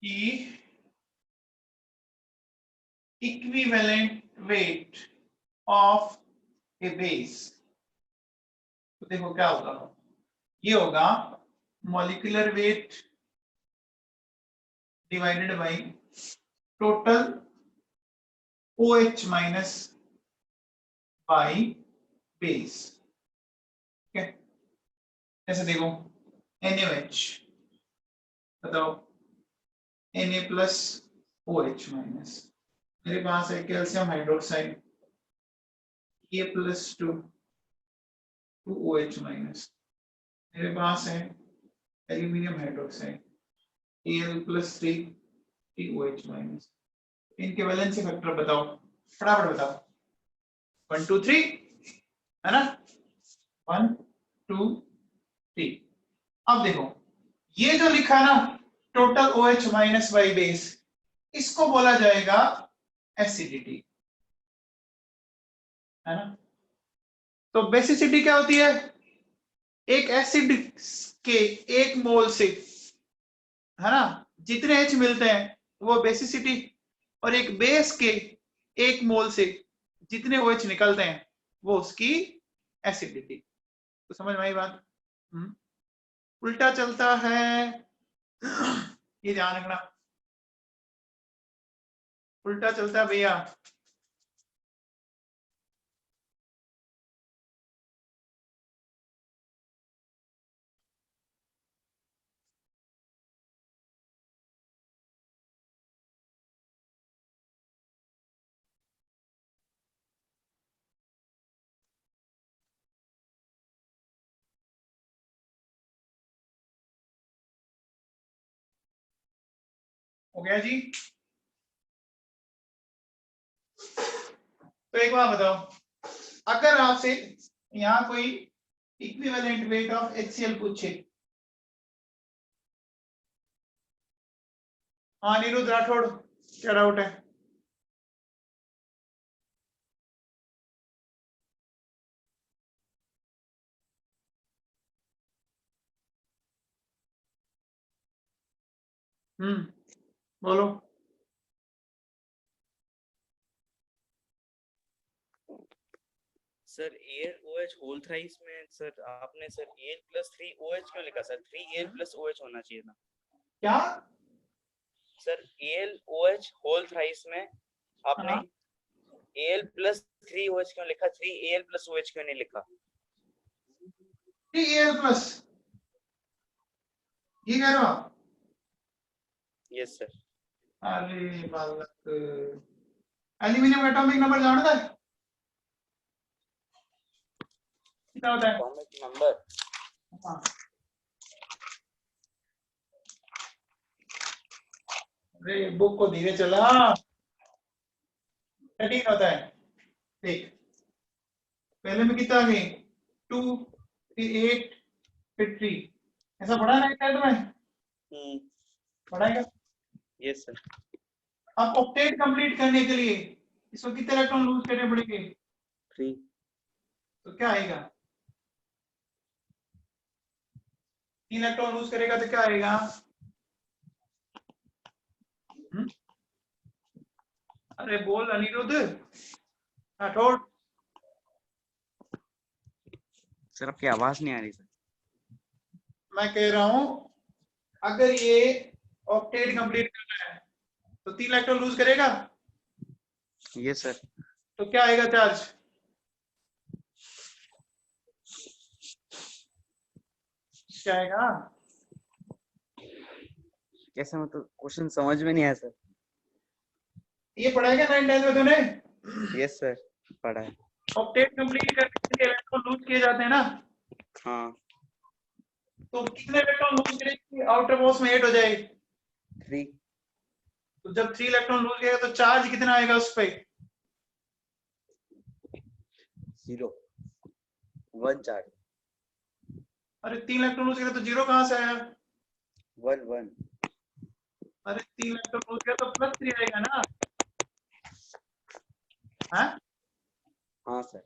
कि equivalent weight of A base, तो देखो क्या होगा, ये होगा molecular weight divided by total OH minus by base, ठीक है। ऐसे देखो NaOH, बताओ Na प्लस OH माइनस, मेरे पास है calcium hydroxide A plus 2 2OH minus, मेरे पास है aluminium hydroxide Al plus 3 3OH minus. इनके वैलेंसी फैक्टर बताओ, फटाफट बताओ। 1 2 3 है ना, 1 2 3। अब देखो ये जो लिखा ना total OH minus by base, इसको बोला जाएगा एसिडिटी, है ना। तो बेसिसिटी क्या होती है? एक एसिड के 1 मोल से, है ना, जितने H मिलते हैं वो बेसिसिटी, और एक बेस के 1 मोल से जितने OH निकलते हैं वो उसकी एसिडिटी। तो समझ में आई बात? उल्टा चलता है, ये ध्यान रखना, उल्टा चलता है भैया। हो गया जी? तो एक बात बताओ, अगर आपसे यहाँ कोई इक्विवेलेंट वेट ऑफ HCl पूछे, हाँ निरुद्ध राठौड़, क्या डाउट है? बोलो। सर AlOH होल थ्राइस में सर आपने सर Al प्लस 3OH क्यों लिखा सर? 3Al प्लस OH होना चाहिए था। क्या सर AlOH होल थ्राइस में आपने Al प्लस 3OH क्यों लिखा? 3Al प्लस OH क्यों नहीं लिखा? 3Al प्लस, ये कह रहे हो आप? Yes sir. अरे बालक, एल्यूमिनियम एटॉमिक नंबर जानता है कितना होता है? एटॉमिक नंबर हाँ। अरे बुक को धीरे चला, 13 होता है। देख पहले में कितना आ गई 2 फिर 8 फिर 3, ऐसा पढ़ा ना क्या तुम्हें? पढ़ाएगा। Yes sir. अब ऑक्टेट कंप्लीट करने के लिए इसको कितने इलेक्ट्रॉन लूज करने पड़ेंगे? 3। तो क्या आएगा? 3 इलेक्ट्रॉन लूज करेगा तो क्या आएगा? अरे बोल अनिरुद्ध राठौड़। सर आपकी आवाज नहीं आ रही सर। मैं कह रहा हूं अगर ये ऑक्टेट कंप्लीट करना है तो 3 इलेक्ट्रॉन लूज करेगा। Yes sir. तो क्या आएगा चार्ज? क्या आएगा? कैसे मतलब क्वेश्चन समझ में नहीं आया सर। ये पढ़ाएगा 9 10 में तूने? यस सर पढ़ा है। ऑक्टेट कंप्लीट करने के इलेक्ट्रॉन लूज किए जाते हैं ना, हाँ। तो कितने इलेक्ट्रॉन लूज करेंगे आउटर मोस्ट में 8 हो जाए? 3। तो जब 3 इलेक्ट्रॉन लूज करेगा तो चार्ज कितना आएगा उस पे? 0 1 चार्ज। अरे 3 इलेक्ट्रॉन लूज करेगा तो 0 कहां से आया? 1 1। अरे 3 इलेक्ट्रॉन लूज किया तो +3 आएगा ना? हाँ हाँ सर।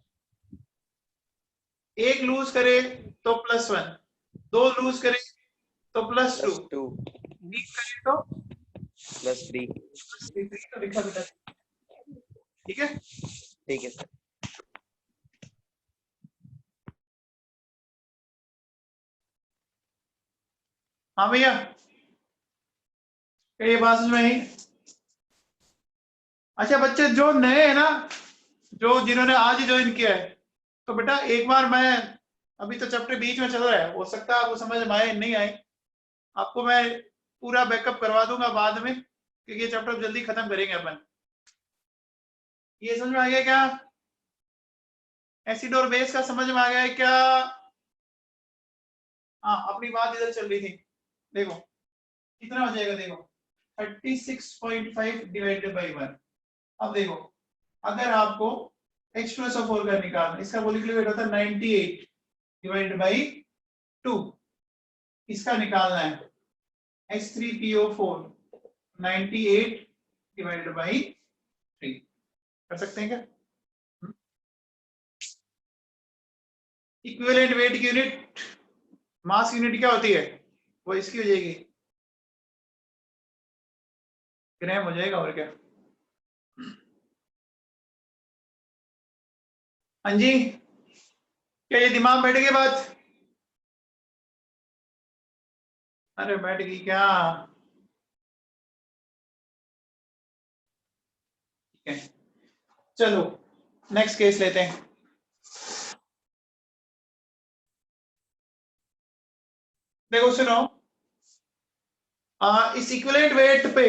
1 लूज करे तो +1, 2 लूज करे तो +2, +2 3 करे तो +3। +3 तो लिखा बेटा। ठीक है ठीक है सर। हाँ भैया ये बात समझ में आई? अच्छा बच्चे जो नए हैं ना, जो जिन्होंने आज ही ज्वाइन किया है, तो बेटा एक बार मैं अभी तो चैप्टर बीच में चल रहा है, हो सकता है आपको समझ में आए नहीं आए, आपको मैं पूरा बैकअप करवा दूंगा बाद में, क्योंकि ये चैप्टर जल्दी खत्म करेंगे अपन। ये समझ में आ गया क्या? एसिड और बेस का समझ में आ गया है क्या? हाँ अपनी बात इधर चल रही थी। देखो कितना हो जाएगा, देखो 36.5 डिवाइडेड बाई 1। अब देखो अगर आपको H2SO4 का निकालना, इसका मोलिक्यूलर वेट होता है 98 डिवाइडेड बाई 2, इसका निकालना है H3PO4 98 डिवाइडेड बाई 3। कर सकते हैं क्या? इक्विवेलेंट वेट की यूनिट, मास यूनिट क्या होती है? वो इसकी हो जाएगी, ग्राम हो जाएगा और क्या। हाँ जी क्या ये दिमाग बैठ गई बात? अरे बैठ गई क्या? ठीक है चलो नेक्स्ट केस लेते हैं। देखो सुनो, इस इक्विवेलेंट वेट पे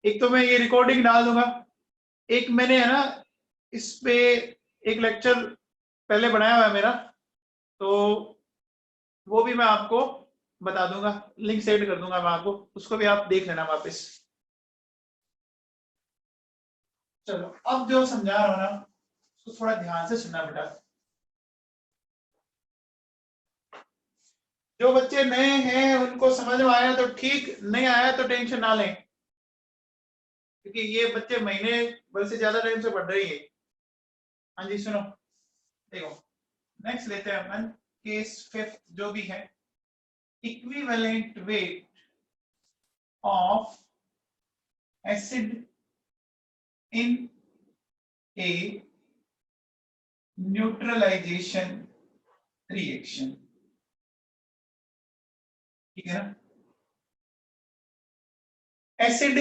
एक तो मैं ये रिकॉर्डिंग डाल दूंगा, एक मैंने है ना इस पे एक लेक्चर पहले बनाया हुआ है मेरा, तो वो भी मैं आपको बता दूंगा, लिंक सेंड कर दूंगा मैं आपको, उसको भी आप देख लेना वापस। चलो अब जो समझा रहा हूं ना उसको थोड़ा ध्यान से सुनना बेटा। जो बच्चे नए हैं उनको समझ में आया तो ठीक, नहीं आया तो टेंशन ना लें, क्योंकि ये बच्चे महीने भर से ज्यादा टाइम से पढ़ रही है। हाँ जी सुनो, देखो नेक्स्ट लेते हैं अपन केस 5 जो भी है, equivalent weight of acid in a neutralisation reaction. ठीक है ना, एसिड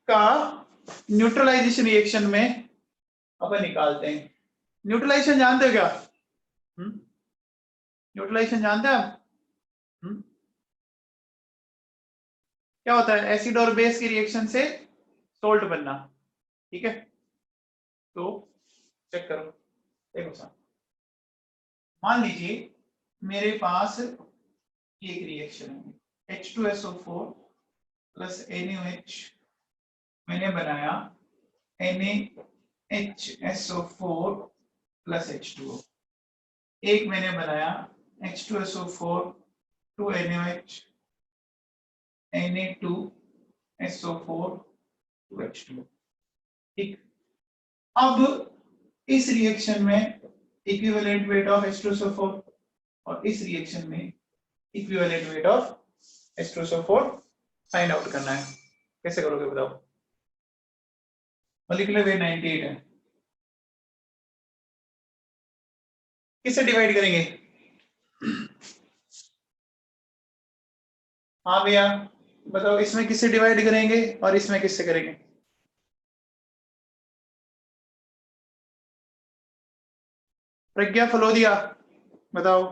का न्यूट्रलाइजेशन रिएक्शन में अपन निकालते हैं। न्यूट्रलाइजेशन जानते हो क्या? न्यूट्रलाइजेशन जानते हैं आप? क्या होता है? एसिड और बेस की रिएक्शन से सोल्ट बनना। ठीक है तो चेक करो, देखो साहब, मान लीजिए मेरे पास एक रिएक्शन है H2SO4 प्लस NaOH, मैंने बनाया NaHSO4 प्लस H2O, एक मैंने बनाया H2SO4 2NaOH Na2SO4 2H2O, ठीक। अब इस रिएक्शन में इक्विवेलेंट वेट ऑफ H2SO4 और इस रिएक्शन में equivalent weight of H2SO4 find out करना है। कैसे करोगे बताओ? मॉलिक्यूलर वेट 98 है, किससे डिवाइड करेंगे? हाँ भैया बताओ, इसमें किससे डिवाइड करेंगे और इसमें किससे करेंगे? प्रज्ञा फलोदिया बताओ।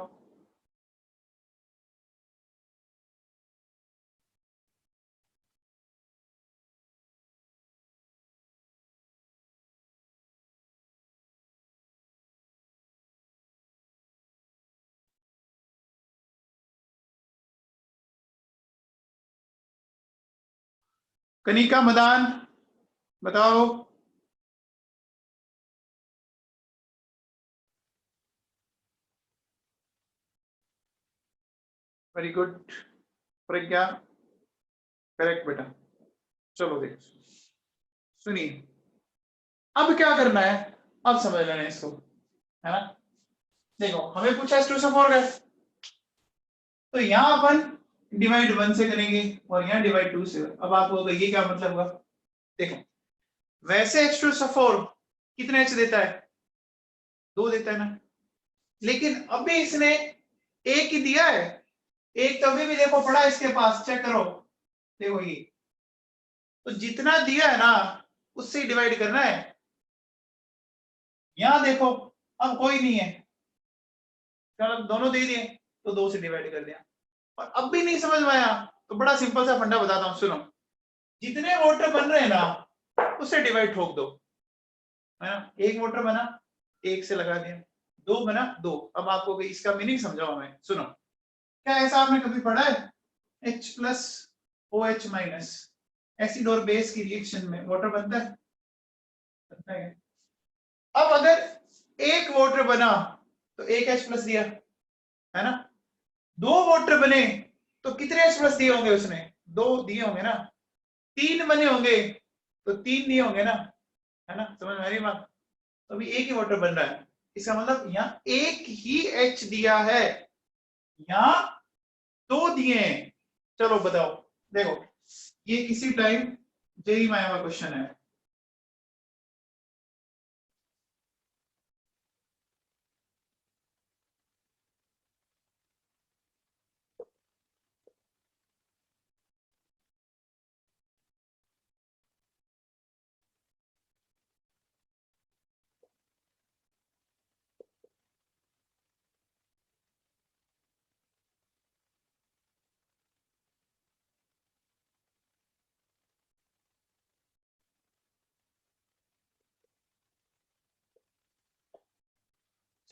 कनिका मदान बताओ। वेरी गुड प्रज्ञा, करेक्ट बेटा। चलो देख सुनिए, अब क्या करना है, अब समझ लेना है इसको, है ना। देखो हमें पूछा H2SO4 का, तो यहाँ अपन डिवाइड 1 से करेंगे और यहाँ डिवाइड 2 से। अब आपको ये क्या मतलब हुआ? देखो वैसे H2SO4 कितने H देता है? 2 देता है ना, लेकिन अभी इसने एक ही दिया है, एक तो अभी भी देखो पड़ा है इसके पास, चेक करो, देखो ये तो जितना दिया है ना उससे डिवाइड करना है। यहां देखो अब कोई नहीं है, चलो दोनों दे दिए तो 2 से डिवाइड कर दिया। और अब भी नहीं समझ में आया तो बड़ा सिंपल सा फंडा बताता हूं, सुनो। जितने वोटर बन रहे हैं ना उससे डिवाइड ठोक दो, है ना। एक वोटर बना, एक से लगा दिया, 2 बना 2। अब आपको इसका मीनिंग समझाओ हमें, सुनो। क्या ऐसा आपने कभी पढ़ा है H plus OH minus acid और बेस की रिएक्शन में वाटर बनता है? बनता है। अब अगर एक वाटर बना तो एक H प्लस दिया, है ना। 2 वाटर बने तो कितने H प्लस दिए होंगे उसने? 2 दिए होंगे ना। 3 बने होंगे तो 3 दिए होंगे ना, है ना। समझ में आ रही बात? तो अभी एक ही वाटर बन रहा है, इसका मतलब यहाँ एक ही H दिया है, यहाँ 2 दिए हैं। चलो बताओ, देखो ये किसी टाइम जेई में आया हुआ क्वेश्चन है।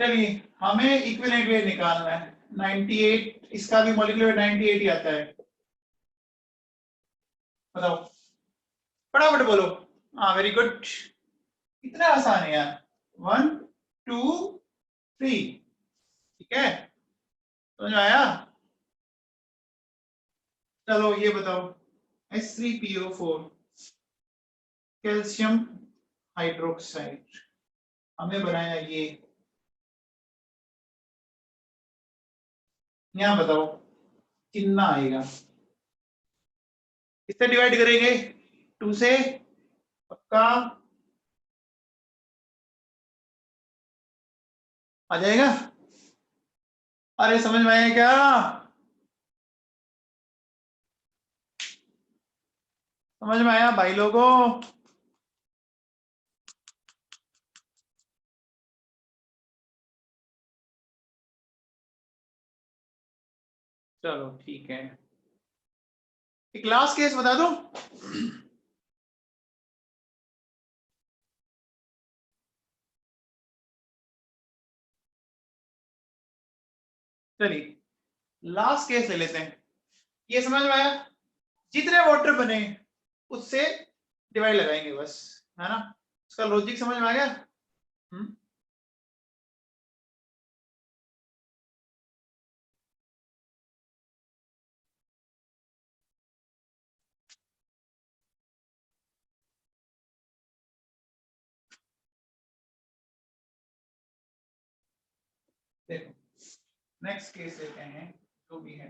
चलिए हमें इक्विवेलेंट वेट निकालना है 98, इसका भी मॉलिक्यूलर वेट 98 ही आता है। बताओ फटाफट बोलो। हाँ वेरी गुड, इतना आसान है यार। 1 2 3, ठीक है, समझ में आया? चलो ये बताओ, H3PO4 कैल्शियम हाइड्रोक्साइड हमने बनाया ये, यहाँ बताओ कितना आएगा? किससे डिवाइड करेंगे? 2 से, पक्का आ जाएगा? अरे समझ में आया क्या? समझ में आया भाई लोगों? चलो ठीक है, एक लास्ट केस बता दूं। चलिए लास्ट केस ले लेते हैं। ये समझ में आया? जितने वाटर बने उससे डिवाइड लगाएंगे बस, है ना? इसका लॉजिक समझ में आ गया? देखो नेक्स्ट केस लेते हैं, जो भी है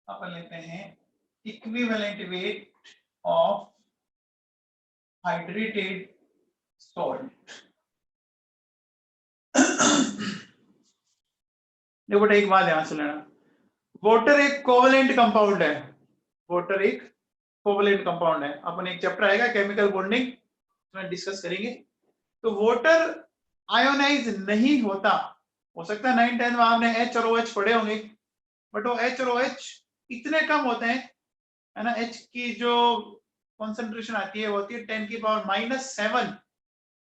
अपन लेते हैं equivalent weight of hydrated salt. देखो बेटा एक बात ध्यान से लेना, वाटर एक कोवलेंट कंपाउंड है, वाटर एक कोवलेंट कंपाउंड है। अपन एक चैप्टर आएगा केमिकल बॉन्डिंग, उसमें डिस्कस करेंगे। तो वाटर आयोनाइज नहीं होता, हो सकता है 9-10 में आपने H और OH पढ़े होंगे, बट वो H और OH इतने कम होते हैं, है ना? H की जो कॉन्सेंट्रेशन आती है वो होती है 10⁻⁻⁷।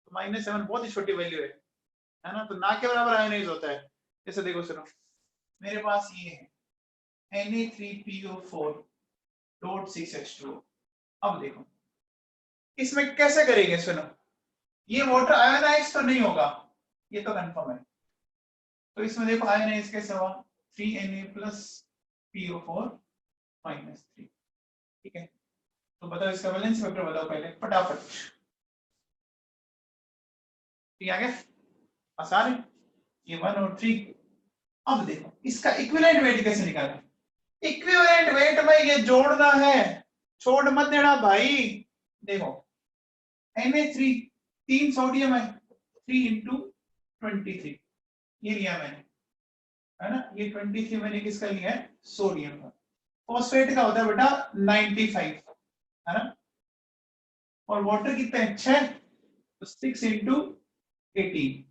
तो -7 बहुत ही छोटी वैल्यू है ना? तो ना के बराबर आयोनाइज होता है। जैसे देखो सुनो, मेरे पास ये है Na3PO4.6H2O। अब देखो इसमें कैसे करेंगे, सुनो, ये वाटर आयोनाइज तो नहीं होगा, ये तो कंफर्म है। तो इसमें देखो आयोनाइज कैसे हुआ, 3Na+PO4 -3। ठीक है, तो बताओ इसका वैलेंस वेक्टर बताओ पहले फटाफट। ठीक है, आसान है ये 1 और 3। अब देखो इसका इक्विवेलेंट वेट कैसे निकालें। इक्विवेलेंट वेट में ये जोड़ना है, छोड़ मत देना भाई। देखो Na3 3 सोडियम है, 3 × 23 ये लिया मैंने, है ना? ये 23 मैंने किसका लिया है, सोडियम का। फॉस्फेट का होता है बेटा 95, है ना? और वाटर कितना है 6, तो 6 × 18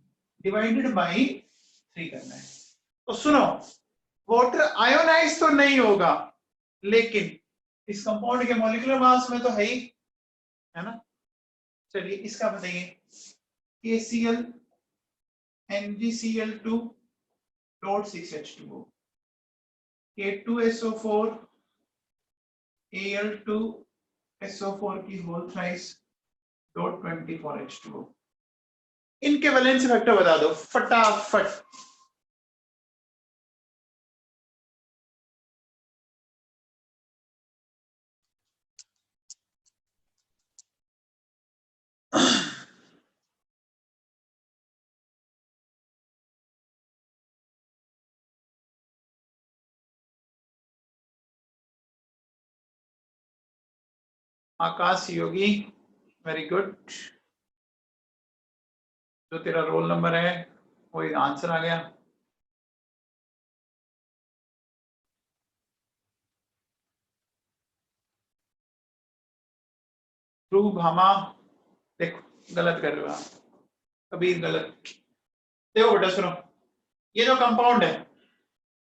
डिवाइडेड बाई 3 करना है। तो सुनो, वाटर आयोनाइज तो नहीं होगा, लेकिन इस कंपाउंड के मॉलिक्यूलर मास में तो है ही, है ना? चलिए इसका बताइए, KCl MgCl2.6H2O, K2SO4 Al2SO4 की होल थ्राइस .24H2O। इनके वैलेंस फैक्टर बता दो फटाफट। आकाश योगी, वेरी गुड। जो तेरा रोल नंबर है वो आंसर आ गया। ध्रुव भामा, देखो गलत कर रहे हो आप, कबीर गलत। देखो बेटा सुनो, ये जो कंपाउंड है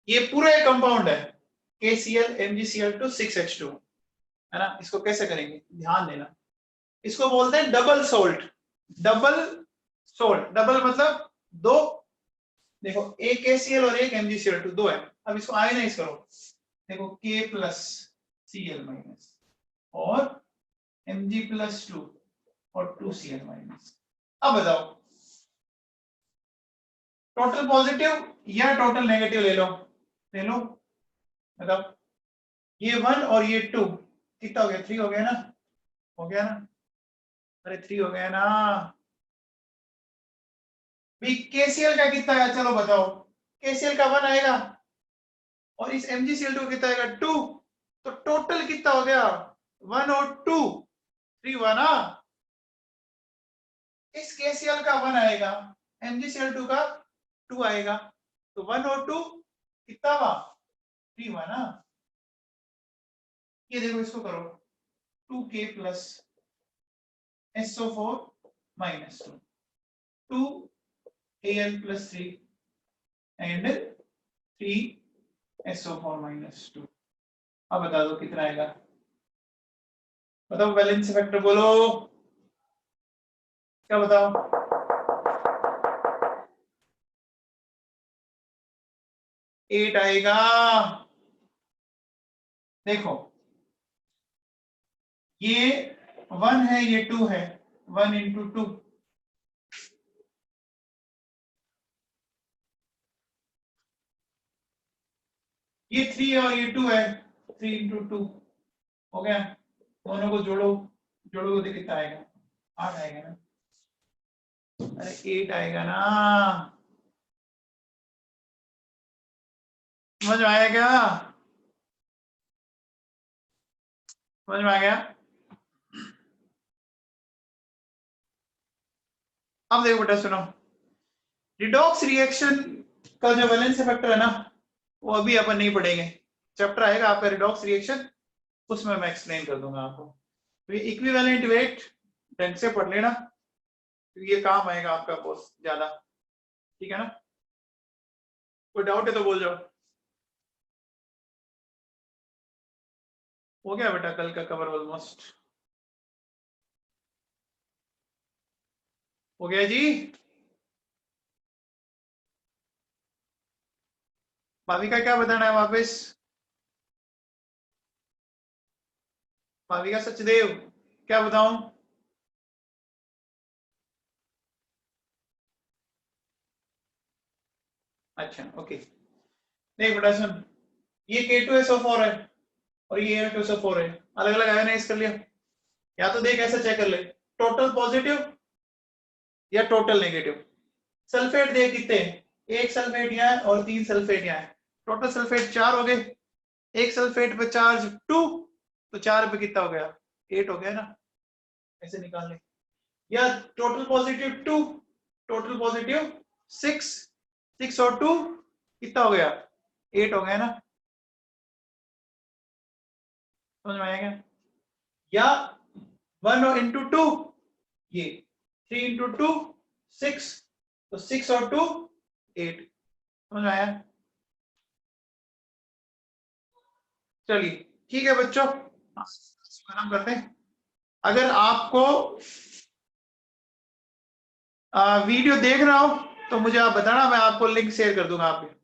ये पूरा एक कंपाउंड है KCl MgCl2 6H2, है ना? इसको कैसे करेंगे, ध्यान देना। इसको बोलते हैं double salt. Double salt, double मतलब दो। देखो एक KCl और एक MgCl2 दो है। अब इसको आयनाइज करो, देखो K+Cl- और Mg+2 और 2Cl-। अब बताओ टोटल पॉजिटिव या टोटल नेगेटिव ले लो, ले लो, बताओ। ये 1 और ये 2 कितना हो गया, 3 हो गया ना, हो गया ना? अरे 3 हो गया ना। KCl का कितना है, चलो बताओ। KCl का 1 आएगा और इस MgCl2 कितना आएगा 2, तो टोटल कितना हो गया 1 और 2, 3 हुआ ना। इस KCl का 1 आएगा, MgCl2 का 2 आएगा, तो 1 और 2 कितना हुआ 3 हुआ ना। ये देखो इसको करो, 2K + SO4 -2, 2Al+3 and 3SO4 -2। अब बता दो कितना आएगा, बताओ वैलेंस फैक्टर बोलो, क्या बताओ। 8 आएगा। देखो ये 1 है, ये 2 है, 1 इंटू 2, ये 3 और ये 2 है, 3 इंटू 2 हो गया। दोनों को जोड़ो, जोड़ोगे तो कितना आएगा? 8 आएगा ना। अरे 8 आएगा ना। समझ में आया क्या? समझ में आ गया? अब देखो बेटा सुनो, रिडॉक्स रिएक्शन का जो वैलेंस फैक्टर है ना, वो अभी अपन नहीं पढ़ेंगे। चैप्टर आएगा आपका रिडॉक्स रिएक्शन, उसमें मैं एक्सप्लेन कर दूंगा आपको। तो ये इक्विवेलेंट वेट ढंग से पढ़ लेना, क्योंकि ये काम आएगा आपका बहुत ज्यादा। ठीक है ना? कोई डाउट है तो बोल जाओ। हो गया बेटा कल का कवर ऑलमोस्ट हो गया जी। भाभी का क्या बताना है वापस? भाभी का सचदेव क्या बताऊं? अच्छा ओके, देख बेटा सुन, ये K2SO4 है और ये N2SO4 है, अलग अलग आयोनाइज कर लिया। या तो देख ऐसा चेक कर ले, टोटल पॉजिटिव या टोटल नेगेटिव। सल्फेट देख कितने, एक सल्फेट यहाँ है और 3 सल्फेट यहाँ है, टोटल सल्फेट 4 हो गए। एक सल्फेट पे चार्ज 2, तो 4 पे कितना हो गया? 8 हो गया ना। ऐसे निकाल ले। या टोटल पॉजिटिव 2, टोटल पॉजिटिव 6, 6 और 2 कितना हो गया? 8 हो गया ना। समझ में आएगा? या 1 इंटू 2, ये 3 इंटू 2 6, तो 6 और 2 8। समझ में आया? चलिए ठीक है बच्चों, आराम करते हैं। अगर आपको वीडियो देख रहा हो तो मुझे आप बताना, मैं आपको लिंक शेयर कर दूंगा आपके।